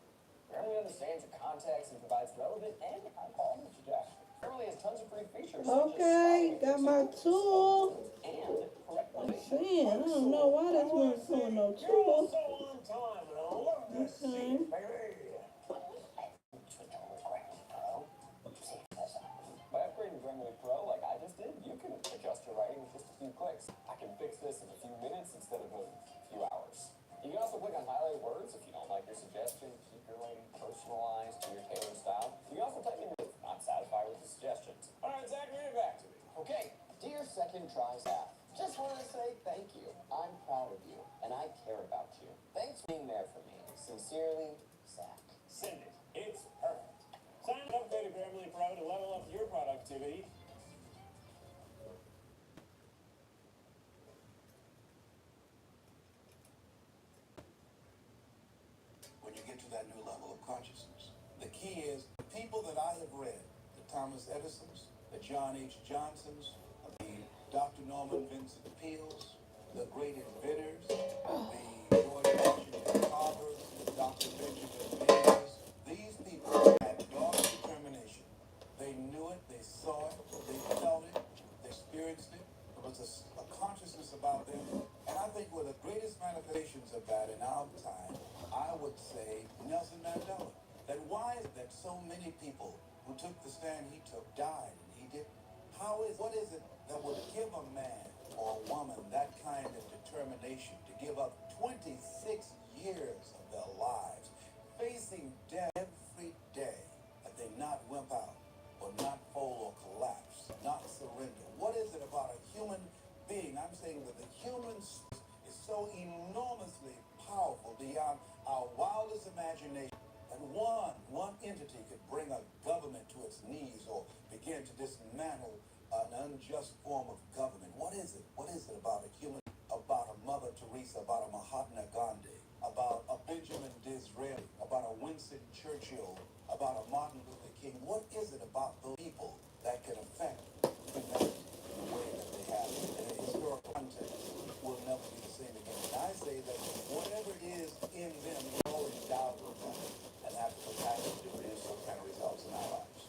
Barely understands the context and provides relevant and high-quality suggestions. Grammarly has tons of great features. Okay, got my tool. And correct I'm punctuation. saying, I don't know why this one's pulling no tool. Okay. By upgrading to Grammarly Pro like I just did, you can adjust your writing with just a few clicks. I can fix this in a few minutes instead of a few hours. You can also click on highlight words if you don't like your suggestion. Keep your writing personalized to your tailored style. You can also type in if not satisfied with the suggestions. All right, Zach, read it back to me. Okay, dear second try staff, just want to say thank you. I'm proud of you, and I care about you. Thanks for being there for me. Sincerely, Zach. Send it. It's perfect. Sign up to Grammarly Pro to level up your productivity. When you get to that new level of consciousness, the key is the people that I have read, the Thomas Edisons, the John H. Johnsons, the Dr. Norman Vincent Peales, the great inventors, the George Washington Carvers, Dr. Benjamin Mendes, these people had dogged determination. They knew it, they saw it, they felt it, they experienced it. There was a consciousness about them. And I think one of the greatest manifestations of that in our time, I would say Nelson Mandela. That why is that so many people who took the stand he took died and he didn't? What is it that would give a man or a woman that kind of determination to give up 26 years of their lives, facing death every day, that they not wimp out or not fold or collapse, not surrender? What is it about a human being? I'm saying that the human spirit is so enormously powerful beyond our wildest imagination that one entity could bring a government to its knees or begin to dismantle an unjust form of government. What is it? What is it about a human, about a Mother Teresa, about a Mahatma Gandhi, about a Benjamin Disraeli, about a Winston Churchill, about a Martin Luther King? What is it about those people that can affect humanity in the way that they have in a historical context? Will never be the same again. And I say that whatever it is in them, we're all endowed with that and have the capacity to produce some kind of results in our lives.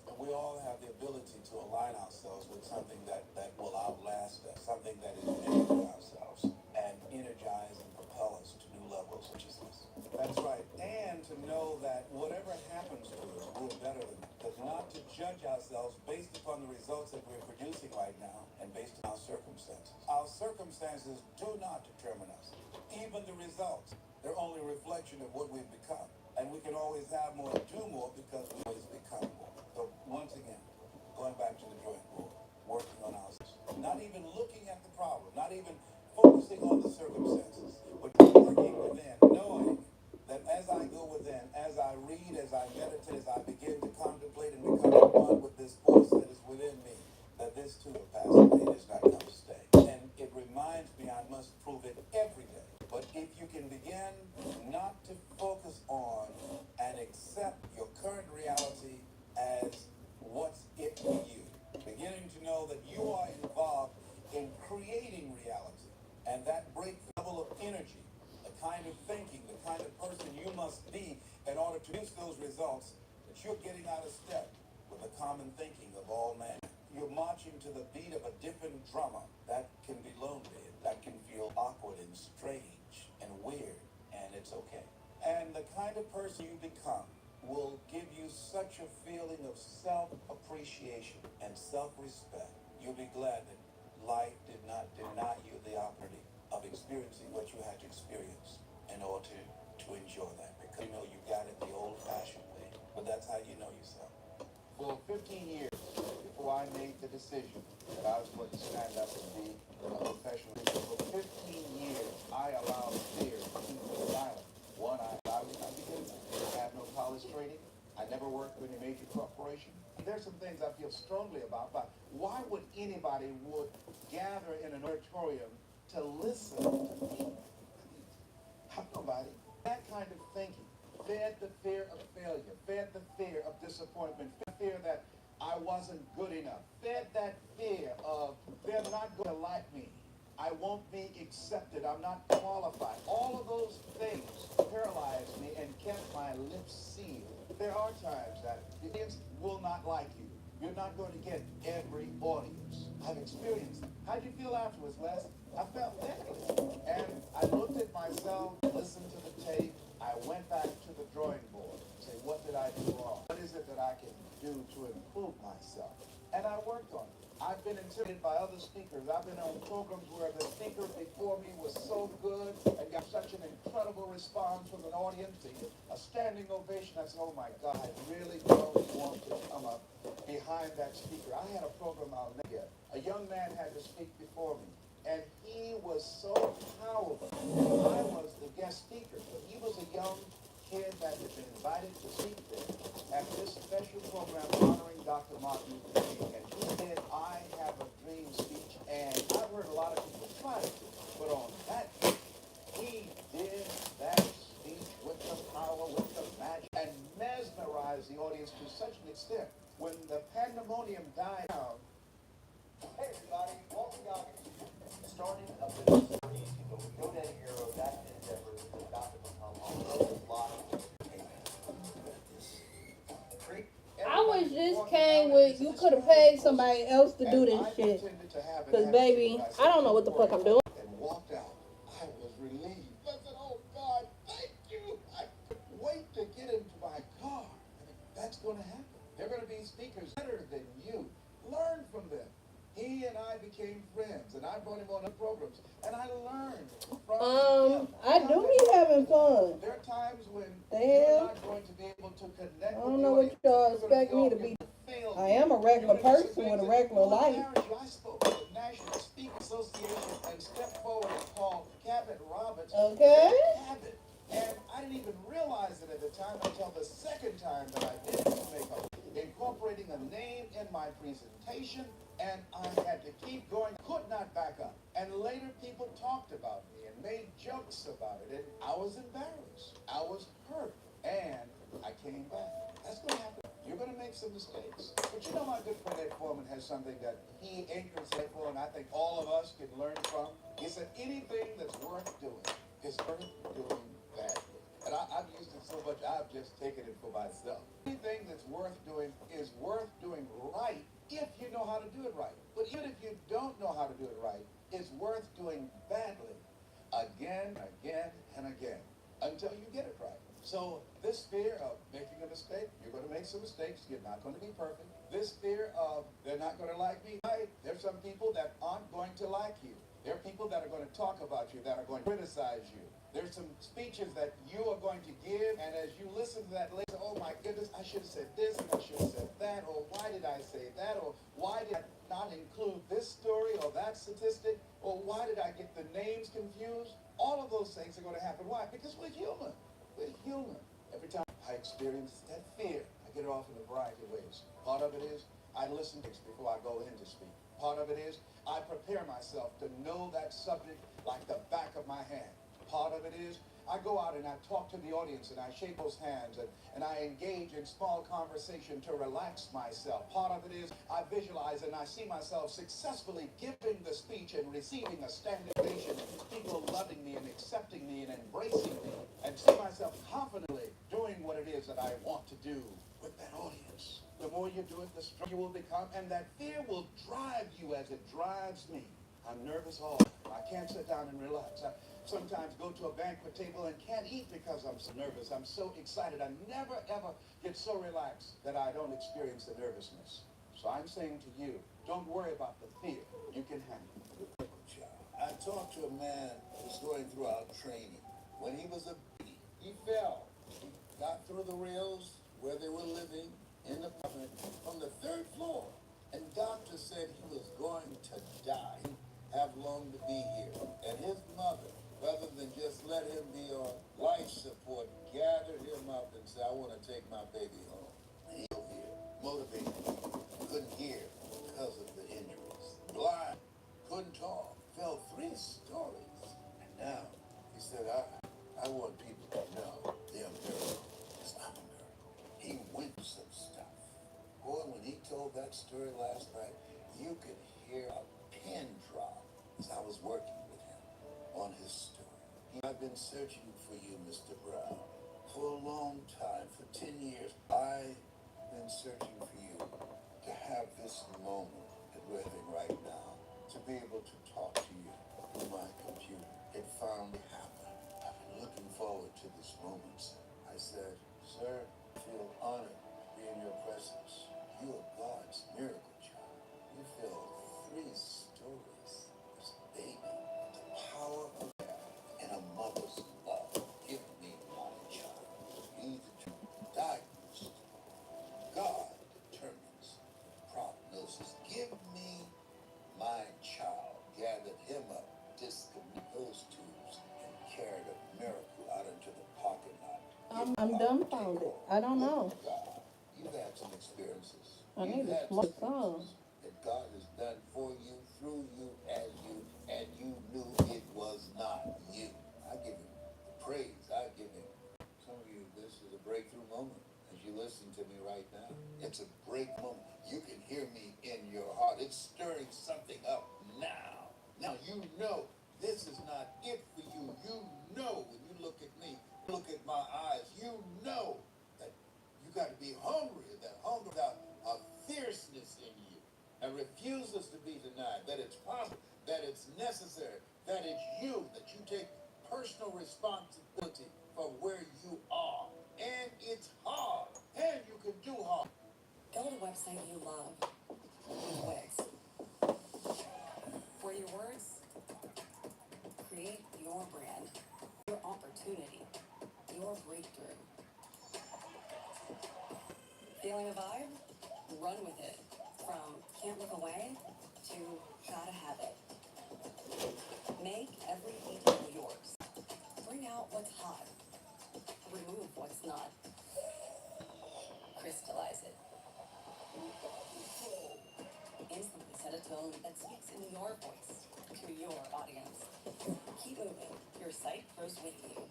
And we all have the ability to align ourselves with something that will outlast us, something that is bigger than ourselves and energize and propel us to new levels, such as this. That's right. And to know that whatever happens to us, we're better than it. But not to judge ourselves based upon the results that we're producing right now and based on our circumstances. Our circumstances do not determine us. Even the results, they're only a reflection of what we've become. And we can always have more and do more because we always become more. So once again, going back to the drawing board, working on ourselves. Not even looking at the problem, not even focusing on the circumstances, but working within, knowing that as I go within, as I read, as I meditate, as I begin to contemplate and become one with this force that is within me, that this too will pass away, it is not come to stay. And it reminds me I must prove it every day. But if you can begin not to focus on and accept your current reality as what's it for you, beginning to know that you are involved in creating reality, and that breaks the level of energy, the kind of thinking, the kind of person you must be in order to produce those results, that you're getting out of step with the common thinking of all men. You're marching to the beat of a different drummer. That can be lonely, that can feel awkward and strange and weird, and it's okay. And the kind of person you become will give you such a feeling of self-appreciation and self-respect. You'll be glad that life did not deny you the opportunity of experiencing what you had to experience in order to enjoy that. Because you know you got it the old-fashioned way, but that's how you know yourself. For 15 years before I made the decision that I was going to stand up and be a professional, for 15 years I allowed fear to keep me silent. One, I began to have no college training. I never worked with a major corporation. There's some things I feel strongly about, but why would anybody would gather in an auditorium to listen to me? Nobody. That kind of thinking fed the fear of failure, fed the fear of disappointment, fed the fear that I wasn't good enough, fed that fear of they're not going to like me. I won't be accepted. I'm not qualified. All of those things paralyzed me and kept my lips sealed. There are times that the audience will not like you. You're not going to get every audience. I've experienced it. How'd you feel afterwards, Les? I felt negative. And I looked at myself, listened to the tape. I went back to the drawing board and said, what did I do wrong? What is it that I can do to improve myself? And I worked on it. I've been intimidated by other speakers. I've been on programs where the speaker before me was so good and got such an incredible response from an audience, a standing ovation. I said, oh my God, I really don't want to come up behind that speaker. I had a program I'll never forget. A young man had to speak before me, and he was so powerful. I was the guest speaker, but he was a young kid that had been invited to speak there at this special program honoring Dr. Martin Luther King. And he did I Have a Dream speech, and I've heard a lot of people try to, but on that day, he did that speech with the power, with the magic, and mesmerized the audience to such an extent. When the pandemonium died out, Hey everybody, Walter Goggins. Starting a business for easy, but with GoDaddy Arrow, that endeavor is about to become a whole lot of I wish this came with, you could have paid somebody else to do this shit. Cause baby, I don't know what the fuck I'm doing. and walked out. I was relieved. I said, oh God, thank you. I couldn't wait to get into my car. I mean, that's going to happen. They're going to be speakers better than you. Learn from them. He and I became friends, and I brought him on other programs, and I learned from him. I do be having fun. There are times when The you're hell? not going to be able to connect I with don't the know what audience. y'all You're gonna expect me to go be. and fail. I am a regular person with a regular life. I spoke at the National Speaker Association and stepped forward and called Cabot Roberts. Okay. Cabot. And I didn't even realize it at the time until the second time that I did it to make up, incorporating a name in my presentation, and I had to keep going, could not back up. And later people talked about me and made jokes about it, and I was embarrassed. I was hurt, and I came back. That's going to happen. You're going to make some mistakes. But you know, my good friend Ed Foreman has something that he anchors it for, and I think all of us can learn from. He said, anything that's worth doing is worth doing badly. And I've used it so much, I've just taken it for myself. Anything that's worth doing is worth doing right if you know how to do it right. But even if you don't know how to do it right, it's worth doing badly again, and again until you get it right. So this fear of making a mistake, you're going to make some mistakes, you're not going to be perfect. This fear of they're not going to like me, right? There's some people that aren't going to like you. There are people that are going to talk about you, that are going to criticize you. There's some speeches that you are going to give, and as you listen to that later, oh my goodness, I should have said this, and I should have said that, or why did I say that, or why did I not include this story or that statistic, or why did I get the names confused? All of those things are going to happen. Why? Because we're human. We're human. Every time I experience that fear, I get it off in a variety of ways. Part of it is I listen to before I go in to speak. Part of it is I prepare myself to know that subject like the back of my hand. Part of it is I go out and I talk to the audience and I shake those hands and I engage in small conversation to relax myself. Part of it is I visualize and I see myself successfully giving the speech and receiving a standing ovation, people loving me and accepting me and embracing me, and see myself confidently doing what it is that I want to do with that audience. The more you do it, the stronger you will become, and that fear will drive you as it drives me. I'm nervous all the time. I can't sit down and relax. I sometimes go to a banquet table and can't eat because I'm so nervous. I'm so excited. I never, ever get so relaxed that I don't experience the nervousness. So I'm saying to you, don't worry about the fear. You can handle it. I talked to a man who's going through our training. When he was a baby, he fell. He got through the rails where they were living in the apartment from the 3rd floor. And doctors said he was going to die. Have long to be here. And his mother, rather than just let him be on life support, gathered him up and said, I want to take my baby home. And he'll hear, motivated, couldn't hear because of the injuries. Blind, couldn't talk, fell 3 stories. And now, he said, I want people to know they're a miracle. Because I'm a miracle. He went through some stuff. Boy, when he told that story last night, you could hear a pin drop as I was working with him on his story. I've been searching for you, Mr. Brown, for a long time, for 10 years. I've been searching for you to have this moment that we're having right now, to be able to talk to you through my computer. It finally happened. I've been looking forward to this moment, sir. I said, sir, I feel honored to be in your presence. You are God's miracle child. You fill 3 stories. This baby, the power of God and a mother's love. Give me my child. He diagnosed. God determines prognosis. Give me my child. Gathered him up, disconnected those tubes, and carried a miracle out into the parking lot. I'm dumbfounded. I don't know. God, you've had some experiences. I need You've to had smoke some some. experiences that God has done for you, through you, as you, and you knew it was not you. I give him the praise. I give him. Some of you, this is a breakthrough moment as you listen to me right now. It's a break moment. You can hear me in your heart. It's stirring something up now. Now you know this is not it for you. You know when you look at me, look at my eyes, you know that you got to be hungry, that hunger without a fierceness in you, and refuses to be denied, that it's possible, that it's necessary, that it's you, that you take personal responsibility for where you are. And it's hard, and you can do hard. Build a website you love with Wix. For your words, create your brand, your opportunity, your breakthrough. Feeling a vibe? Run with it. From can't look away to gotta have it. Make every detail yours. Bring out what's hot. Remove what's not. Crystallize it. Instantly set a tone that speaks in your voice to your audience. Keep moving. Your site grows with you.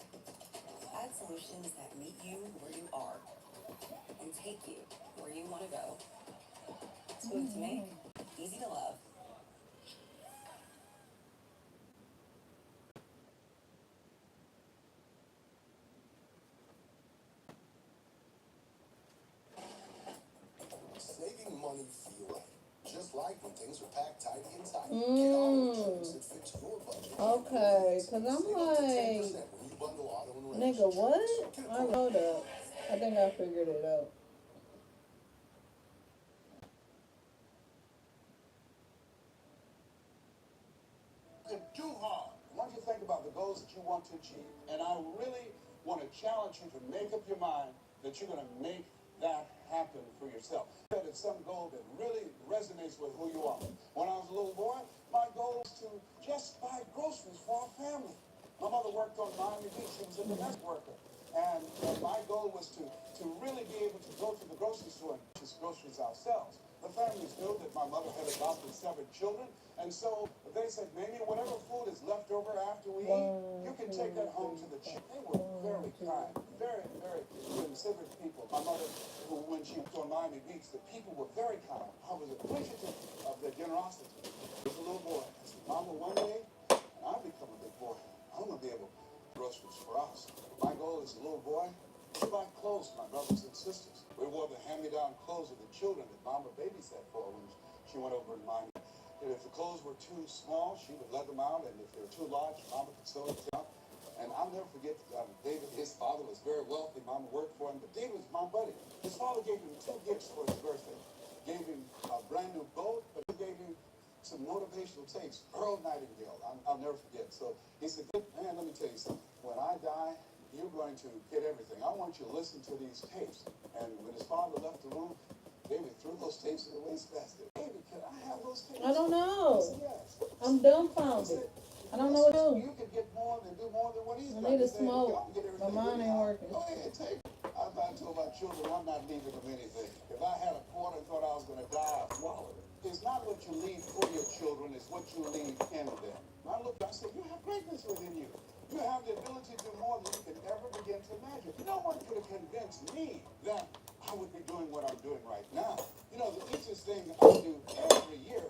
Add solutions that meet you where you are and take you where you want to go. Smooth to make, easy to love. Saving money feel right. Just like when things are packed tight inside. Get auto insurance that fits your budget. Okay, cause I'm Save up to like, 10% when you bundle auto and range. nigga, what? Hold up. I think I figured it out. To do hard. I want you to think about the goals that you want to achieve. And I really want to challenge you to make up your mind that you're going to make that happen for yourself. That it's some goal that really resonates with who you are. When I was a little boy, my goal was to just buy groceries for our family. My mother worked on Miami Beach. She was a domestic worker. And my goal was to really be able to go to the grocery store and purchase groceries ourselves. The families knew that my mother had adopted 7 children, and so they said, maybe whatever food is left over after we eat, you can take that home to the children. They were very kind, very, very considerate people. My mother, when she was on Miami Beach, the people were very kind. I was appreciative of their generosity. As a little boy, I said, Mama, one day, when I become a big boy, I'm going to be able to groceries for us. My goal as a little boy, to buy clothes for my brothers and sisters. We wore the hand-me-down clothes of the children that Mama babysat for when she went over in Miami. And if the clothes were too small, she would let them out, and if they were too large, Mama could sew it down. And I'll never forget David. His father was very wealthy. Mama worked for him, but David was my buddy. His father gave him 2 gifts for his birthday. Gave him a brand new boat, but he gave him some motivational tapes. Earl Nightingale, I'll never forget. So he said, man, let me tell you something. When I die, you're going to get everything. I want you to listen to these tapes. And when his father left the room, David threw those tapes in the wastebasket. David, can I have those tapes? I don't know. He said, yes. I'm dumbfounded. I don't know what to do. You can get more and do more than what he's I done. need to He said, smoke. "I can get everything My mind you ain't got. working. Go ahead, take it." I told my children, I'm not leaving them anything. If I had a quarter and thought I was going to die, I'd swallow it. It's not what you leave for your children, it's what you leave in them. I looked, I said, you have greatness within you. You have the ability to do more than you can ever begin to imagine. No one could have convinced me that I would be doing what I'm doing right now. You know, the easiest thing I do every year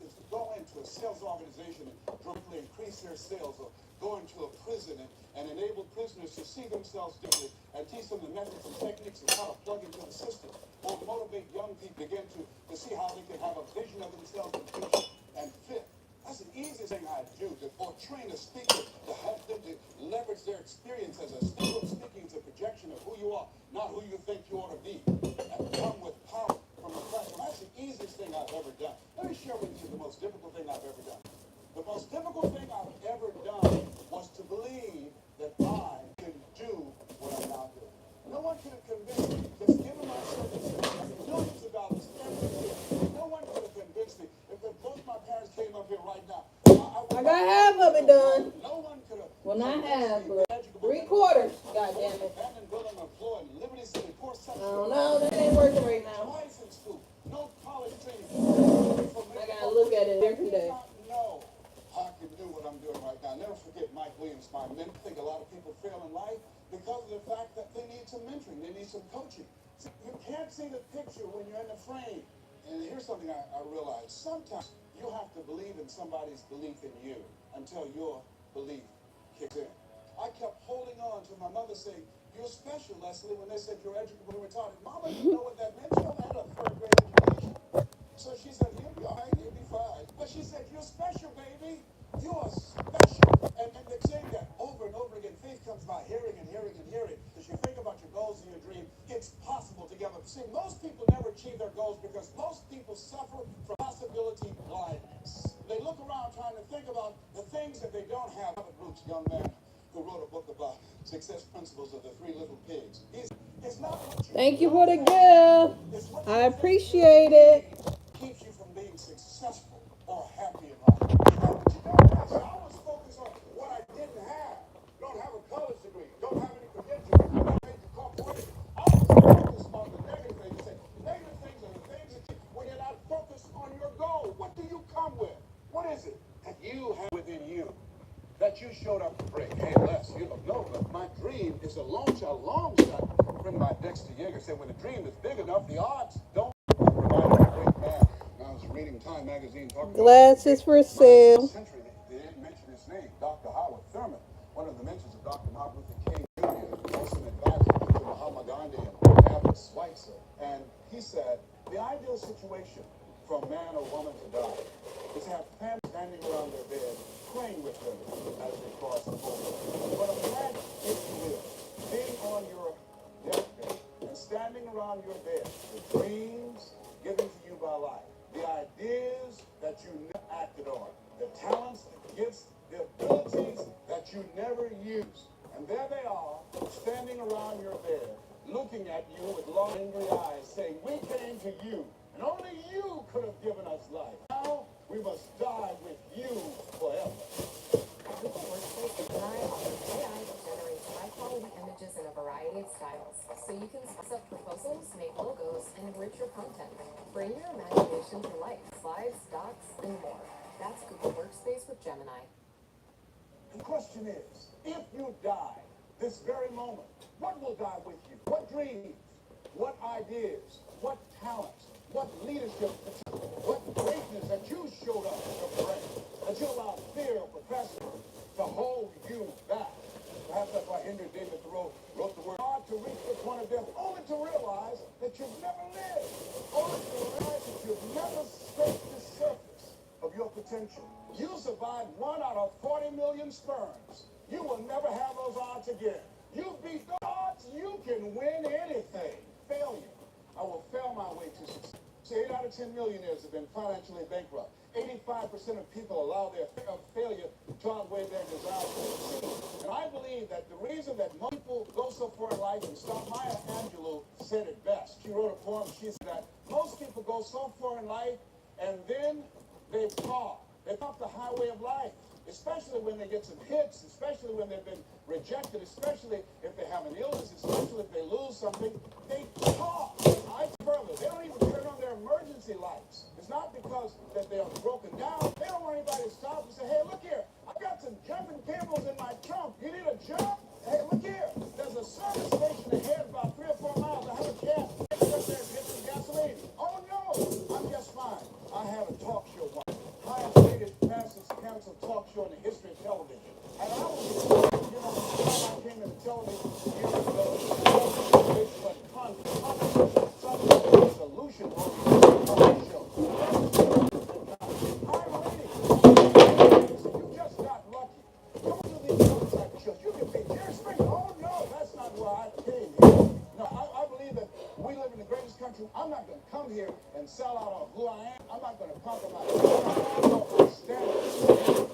is to go into a sales organization and dramatically increase their sales, or go into a prison and enable prisoners to see themselves differently and teach them the methods and techniques of how to plug into the system, or motivate young people again to see how they can have a vision of themselves in the future and fit. That's the easiest thing I do, or train a speaker to help them to leverage their experience as a speaker. Speaking is a projection of who you are, not who you think you ought to be, and come with power from the platform. That's the easiest thing I've ever done. Let me share with you the most difficult thing I've ever done. The most difficult thing I've ever done was to believe that I can do what I'm now doing. No one could have convinced me, just given my circumstances, millions of dollars every year. No one could have convinced me. If both my parents came up here right now, I got half of it done. no one could have. Well, not half, but 3/4. God damn it. Abandoned building on Floyd, Liberty City, poor section. I don't know. That ain't working right now. Twice in school, no college training. I gotta look at it every day. No, I can do what I'm doing right now. Never forget Mike Williams, my mentor. I think a lot of people fail in life because of the fact that they need some mentoring, they need some coaching. See, you can't see the picture when you're in the frame. And here's something I realized. Sometimes you have to believe in somebody's belief in you until your belief kicks in. I kept holding on to my mother saying, "You're special, Leslie," when they said you're educated, when we were retarded. Mama didn't know what that meant. She only had a 3rd grade education. So she said, "You'll be all right, you'll be fine." But she said, "You're special, baby. You are special." And they're saying that over and over again. Faith comes by hearing and hearing and hearing. As you think about your goals and your dream, it's possible together. See, most people never achieve their goals because most people suffer from possibility blindness. They look around trying to think about the things that they don't have. Robert Roots, young man who wrote a book about success principles of the 3 little pigs. It's not what you Thank you for the gift. I appreciate it. keeps you from being successful or happy in life. It's not what you don't have. So I was focused on what I didn't have. Don't have a college degree. Don't have any credentials. Don't make the corporation. I was focused on the negative things. Say, negative things are the things that you, when you're not focused on your goal, what do you come with? What is it that you have within you that you showed up to bring? Hey, Les, you don't know, but my dream is a long shot. Bring my Dexter Yeager said, when the dream is big enough, the odds don't. Reminded a great man. I was reading Time magazine talking Glasses for sale. Century, they didn't mention his name, Dr. Howard Thurman, one of the mentions of Dr. Martin Luther King Jr., also an advisor to Mahatma Gandhi and Albert Schweitzer. And he said, the ideal situation for a man or woman to die is to have families standing around their bed, praying with them as they cross the border. But imagine, if you will, being on your deathbed and standing around your bed, the dreams given to you by life, the ideas that you never acted on, the talents, the gifts, the abilities that you never used. And there they are, standing around your bed, looking at you with long, angry eyes, saying, "We came to you, and only you could have given us life. Now we must die with you forever." Google Workspace Gemini offers AI that generates high-quality images in a variety of styles, so you can spice up proposals, make logos, and enrich your content. Bring your imagination to life. Slides, docs, and more. That's Google Workspace with Gemini. The question is, if you die this very moment, what will die with you? What dreams? What ideas? What talents? What leadership? What greatness that you showed up to bring? That you allowed fear or procrastination to hold you back? Perhaps that's why Henry David Thoreau wrote the word hard to reach the point of death, only to realize that you've never lived, only to realize that you've never scraped the surface of your potential. You survived 1 out of 40 million sperms. You will never have those odds again. You beat the odds, you can win anything. Failure. I will fail my way to success. See, 8 out of 10 millionaires have been financially bankrupt. 85% of people allow their fear of failure to outweigh their desire to succeed. And I believe that the reason that most people go so far in life, and Maya Angelou said it best. She wrote a poem, she said that most people go so far in life, and then they fall. They come off the highway of life, especially when they get some hits, especially when they've been rejected, especially if they have an illness, especially if they lose something. They talk. I further, they don't even turn on their emergency lights. It's not because that they are broken down. They don't want anybody to stop and say, "Hey, look here, I've got some jumping cables in my trunk. You need a jump? Hey, look here. There's a service station ahead about 3 or 4 miles. I have a cat. I'm not going to come here and sell out on who I am. I'm not going to compromise who I am or my standards.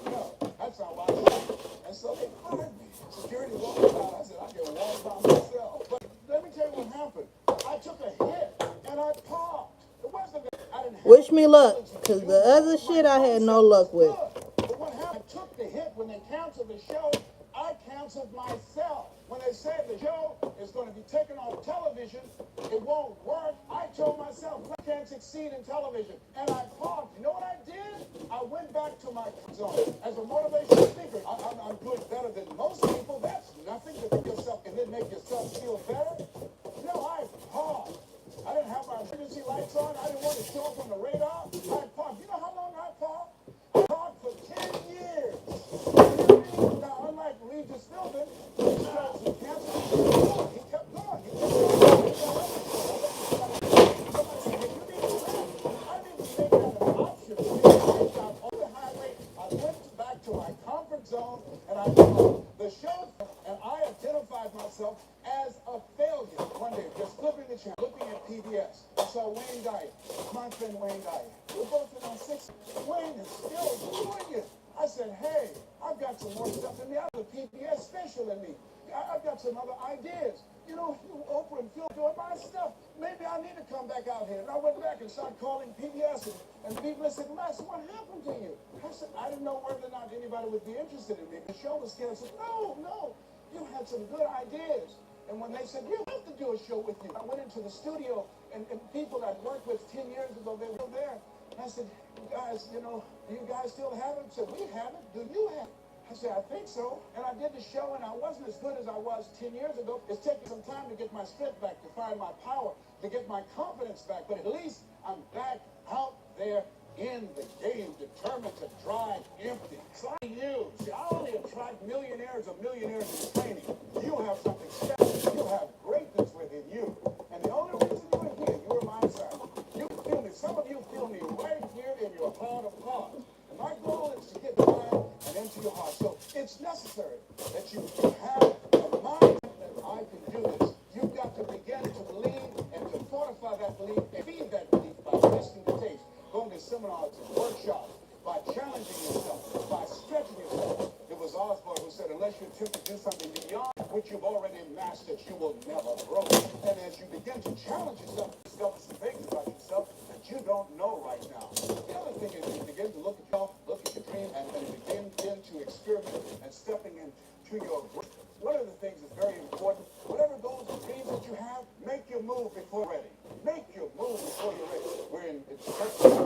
No, that's not why I say. And so they fired me. Security walked out. I said, I can walk by myself. But let me tell you what happened. I took a hit and I parked. It wasn't that I didn't have Wish me luck, because the other shit I had no luck with. But what happened? I took the hit when they canceled the show. I canceled myself. When they said the show is going to be taken off television, it won't work. I told myself I can't succeed in television, and I parked. You know what I did? I went back to my zone as a motivational speaker. I'm doing better than most people. That's nothing to make yourself and then make yourself feel better. No, I parked. I didn't have my emergency lights on. I didn't want to show up on the radar. I parked. You know how long I parked? I parked for 10 years. Now, unlike Regis Philbin, who chose to cancel, he kept going. He kept going. Somebody said, "Hey, you need to rest." I didn't make that an option. I got on the highway. I went back to my comfort zone, and I the show, and I identified myself as a failure. One day, just flipping the channel, looking at PBS, I saw Wayne Dyer, my friend Wayne Dyer. We're both in our 60s. Wayne is still doing it. I said, hey, I've got some more stuff in me. I have a PBS special in me. I've got some other ideas. You know, Oprah and Phil doing my stuff. Maybe I need to come back out here. And I went back and started calling PBS, and people said, Master, what happened to you? I said, I didn't know whether or not anybody would be interested in me. The show was canceled. No, you had some good ideas. And when they said, we have to do a show with you, I went into the studio, and people I'd worked with 10 years ago, they were there. And I said, guys, you know, do you guys still have it? I said, we have it. Do you have it? I said, I think so. And I did the show, and I wasn't as good as I was 10 years ago. It's taking some time to get my strength back, to find my power, to get my confidence back. But at least I'm back out there in the game, determined to drive empty. So I only attract millionaires or millionaires in training. You have something special. You have greatness within you. And the only reason you're here, you're my side. You feel me. Some of you feel me right here in your heart of hearts. And my goal is to get mine and into your heart. So it's necessary that you have a mind that I can do this. You've got to begin to believe and to fortify that belief and feed that belief by listening to tapes, going to seminars and workshops, by challenging yourself, by stretching yourself. It was Osborne who said, unless you attempt to do something beyond which you've already mastered, you will never grow. And as you begin to challenge yourself, discover some things about yourself that you don't know right now. The other thing is you begin to look at yourself, look at your dream, and begin to experiment and stepping into your growth. One of the things that's very important, whatever goals and dreams that you have, make your move before you're ready. Make your move before you're ready. We're in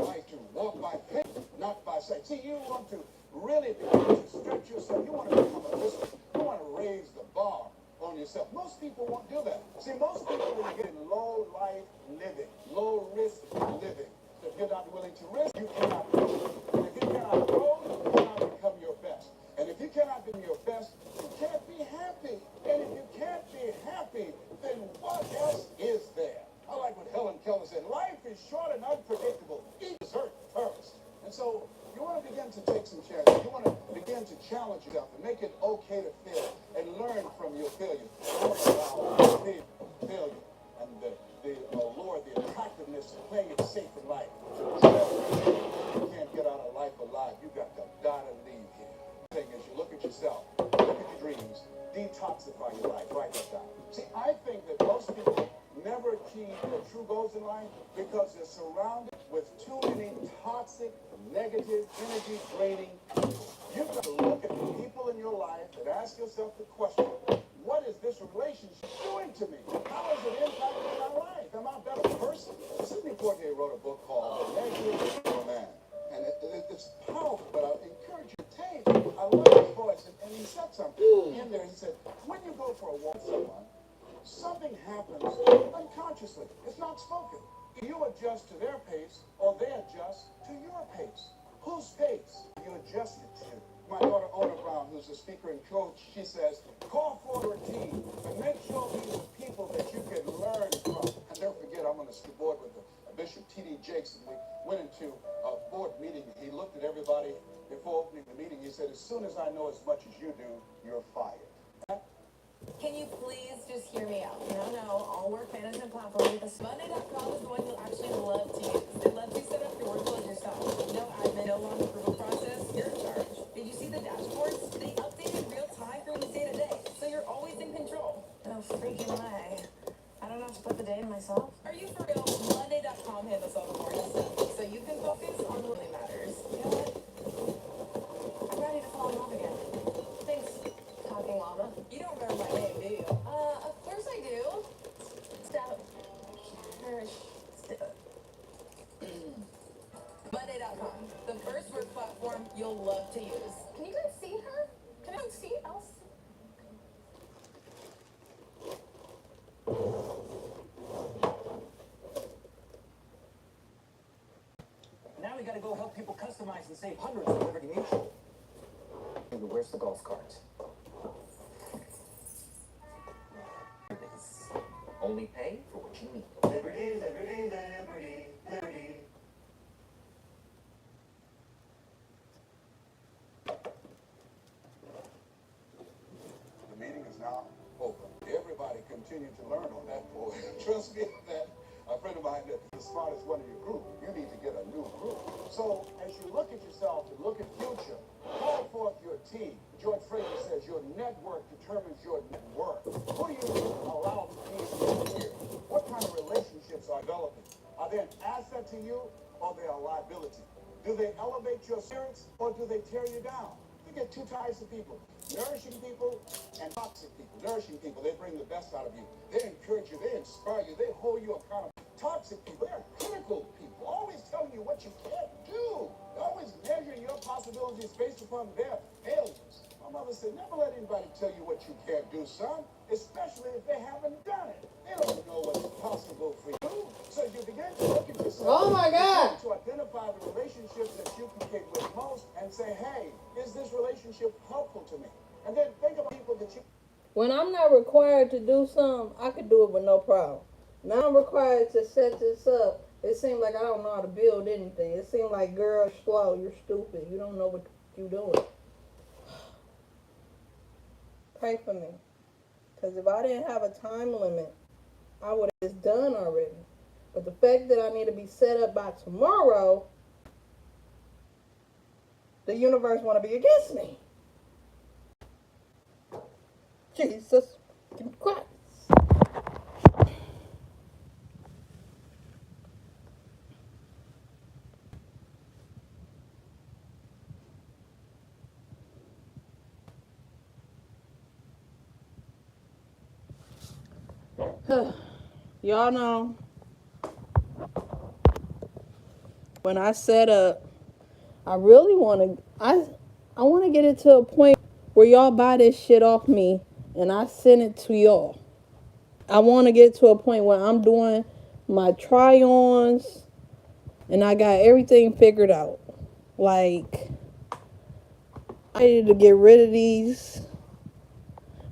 life to walk by faith, not by sight. See, you want to really begin to stretch yourself. You want to become a listener. You want to raise the bar on yourself. Most people won't do that. See, most people will get in low life living, low risk living. If you're not willing to risk, you cannot grow. And if you cannot grow, you cannot become your best. And if you cannot be your best, you can't be happy. And if you can't be happy, then what else is there? I like what Helen Keller said. Life is short and unpredictable. Eat dessert first. And so you want to begin to take some chances. You want to begin to challenge yourself and make it okay to fail and learn from your failure. Failure and the allure, the attractiveness of playing it safe in life. You can't get out of life alive. You got to die to leave here. The thing is, you look at yourself, look at your dreams, detoxify your life, write that down. See, I think that most people never achieve their true goals in life because they're surrounded with too many toxic, negative, energy draining people. You've got to look at the people in your life and ask yourself the question, what is this relationship doing to me? How is it impacting my life? Am I a better person? Sidney Poitier wrote a book called The Negative Man. And it's powerful, but I encourage you to take. I love his voice, and he said something in there. He said, when you go for a walk with someone, something happens unconsciously. It's not spoken. You adjust to their pace, or they adjust to your pace. Whose pace you adjust it to? My daughter, Ona Brown, who's a speaker and coach, she says, call for a team, and make sure these are people that you can learn from. And don't forget, I'm on the board with Bishop T.D. Jakes, and we went into a board meeting. He looked at everybody before opening the meeting. He said, as soon as I know as much as you do, you're fired. Can you please just hear me out? No, all work management platform. Monday.com is the one you'll actually love to use. It lets you set up your workflows yourself. No admin, no long approval process. You're in charge. Did you see the dashboards? They update in real time from day to day, so you're always in control. Oh, freaking way. I don't have to put the day in myself. Are you for real? Monday.com handles all the morning stuff, so you can focus on what really matters. You know what? I'm ready to fall in love again. Thanks, Talking Llama. You don't remember my name, do you? Of course I do. Stop. Nourish. Monday.com, the first work platform you'll love to use. Can you guys see her? Can I see else? Now we gotta go help people customize and save hundreds of Liberty Mutual. Where's the golf cart? Here it is. Only pay for what you need. Liberty, liberty, liberty, liberty. The meeting is now open. Everybody continue to learn on that board. Trust me that a friend of mine that's the smartest one in your group, you need to get a new group. So as you look at yourself and look at future, call forth your team. George Fraser says your network determines your net worth. Who do you allow to be in your career? What kind of relationships are developing? Are they an asset to you or they are a liability? Do they elevate your spirits or do they tear you down? You get two types of people: nourishing people and toxic people. Nourishing people, they bring the best out of you. They encourage you, they inspire you, they hold you accountable. Toxic people, they're critical people, always telling you what you can't do. They're always measuring your possibilities based upon their failures. My mother said, never let anybody tell you what you can't do, son, especially if they haven't done it. They don't know what's possible for you. So you begin to look at yourself. Oh my God. To identify the relationships that you communicate with most and say, hey, is this relationship helpful to me? And then think about people that you... When I'm not required to do something, I could do it with no problem. Now I'm required to set this up. It seems like I don't know how to build anything. It seems like, girl, you're slow, you're stupid, you don't know what you're doing. Pray for me. Because if I didn't have a time limit, I would have just done already. But the fact that I need to be set up by tomorrow, the universe want to be against me. Jesus Christ. Y'all know, when I set up, I really want to, I want to get it to a point where y'all buy this shit off me and I send it to y'all. I want to get to a point where I'm doing my try-ons and I got everything figured out. Like, I'm ready to get rid of these.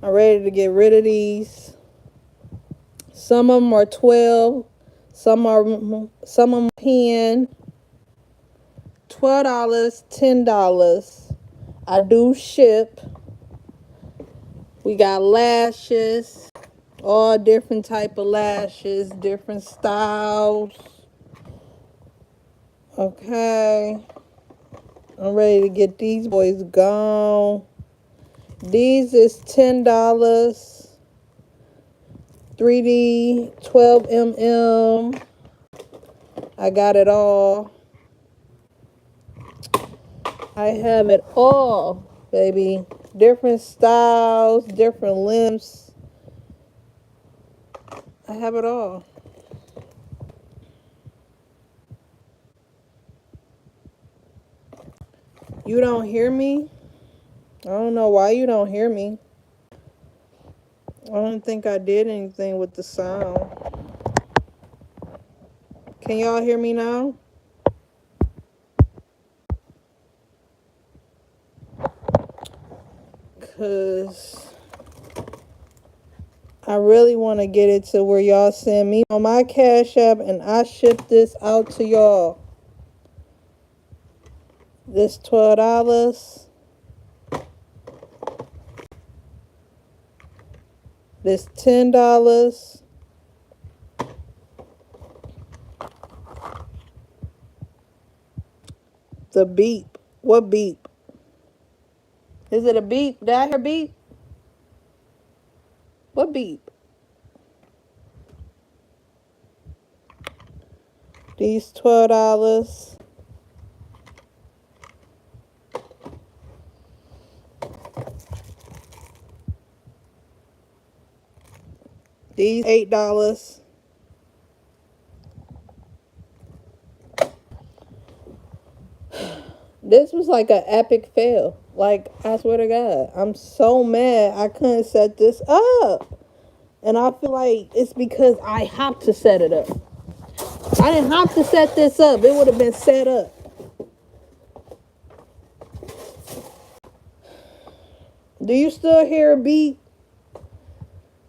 I'm ready to get rid of these. Some of them are 12. Some of them 10. $12, $10. I do ship. We got lashes, all different type of lashes, different styles. Okay, I'm ready to get these boys gone. These is $10. 3D 12mm. I got it all. I have it all, baby. Different styles, different lengths. I have it all. You don't hear me? I don't know why you don't hear me. I don't think I did anything with the sound. Can y'all hear me now? Because I really want to get it to where y'all send me on my Cash App and I ship this out to y'all. This $12. This $10. The beep. What beep? Is it a beep? Did I hear beep? What beep? These $12. These $8. This was like an epic fail. Like, I swear to God, I'm so mad I couldn't set this up. And I feel like it's because I have to set it up. I didn't have to set this up. It would have been set up. Do you still hear a beep?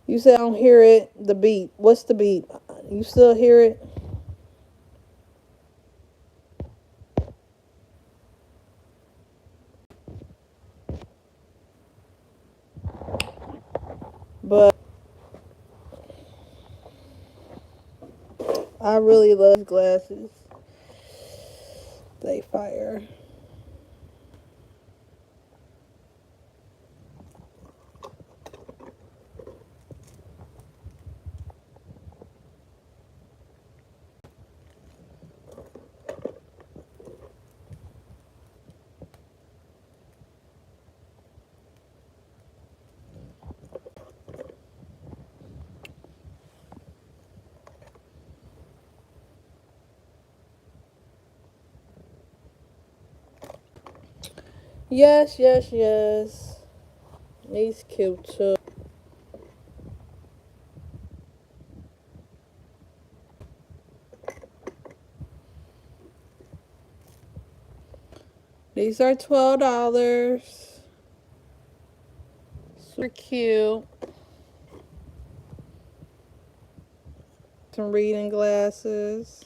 You said I don't hear it. The beep. What's the beep? You still hear it? But I really love glasses. They fire. Yes, yes, yes. He's cute too. These are $12. Super cute. Some reading glasses.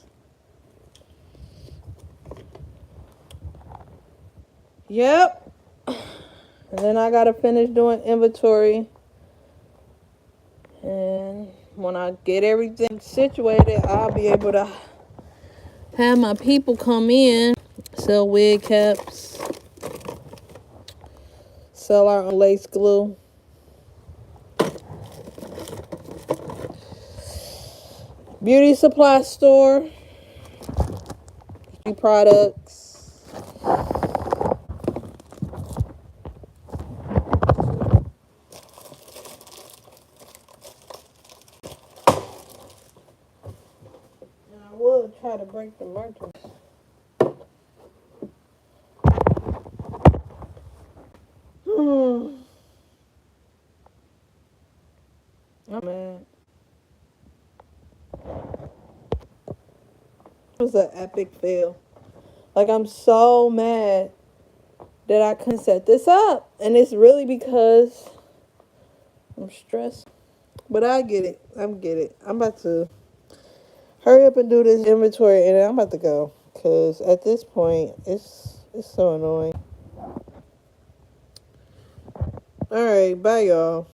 Yep. And then I gotta finish doing inventory. And when I get everything situated, I'll be able to have my people come in, sell wig caps, sell our own lace glue. Beauty supply store. Beauty products. I would try to break the merchant. I'm mad. It was an epic fail. Like, I'm so mad that I couldn't set this up. And it's really because I'm stressed. But I get it. I'm about to hurry up and do this inventory, and I'm about to go. Because at this point, it's so annoying. All right, bye, y'all.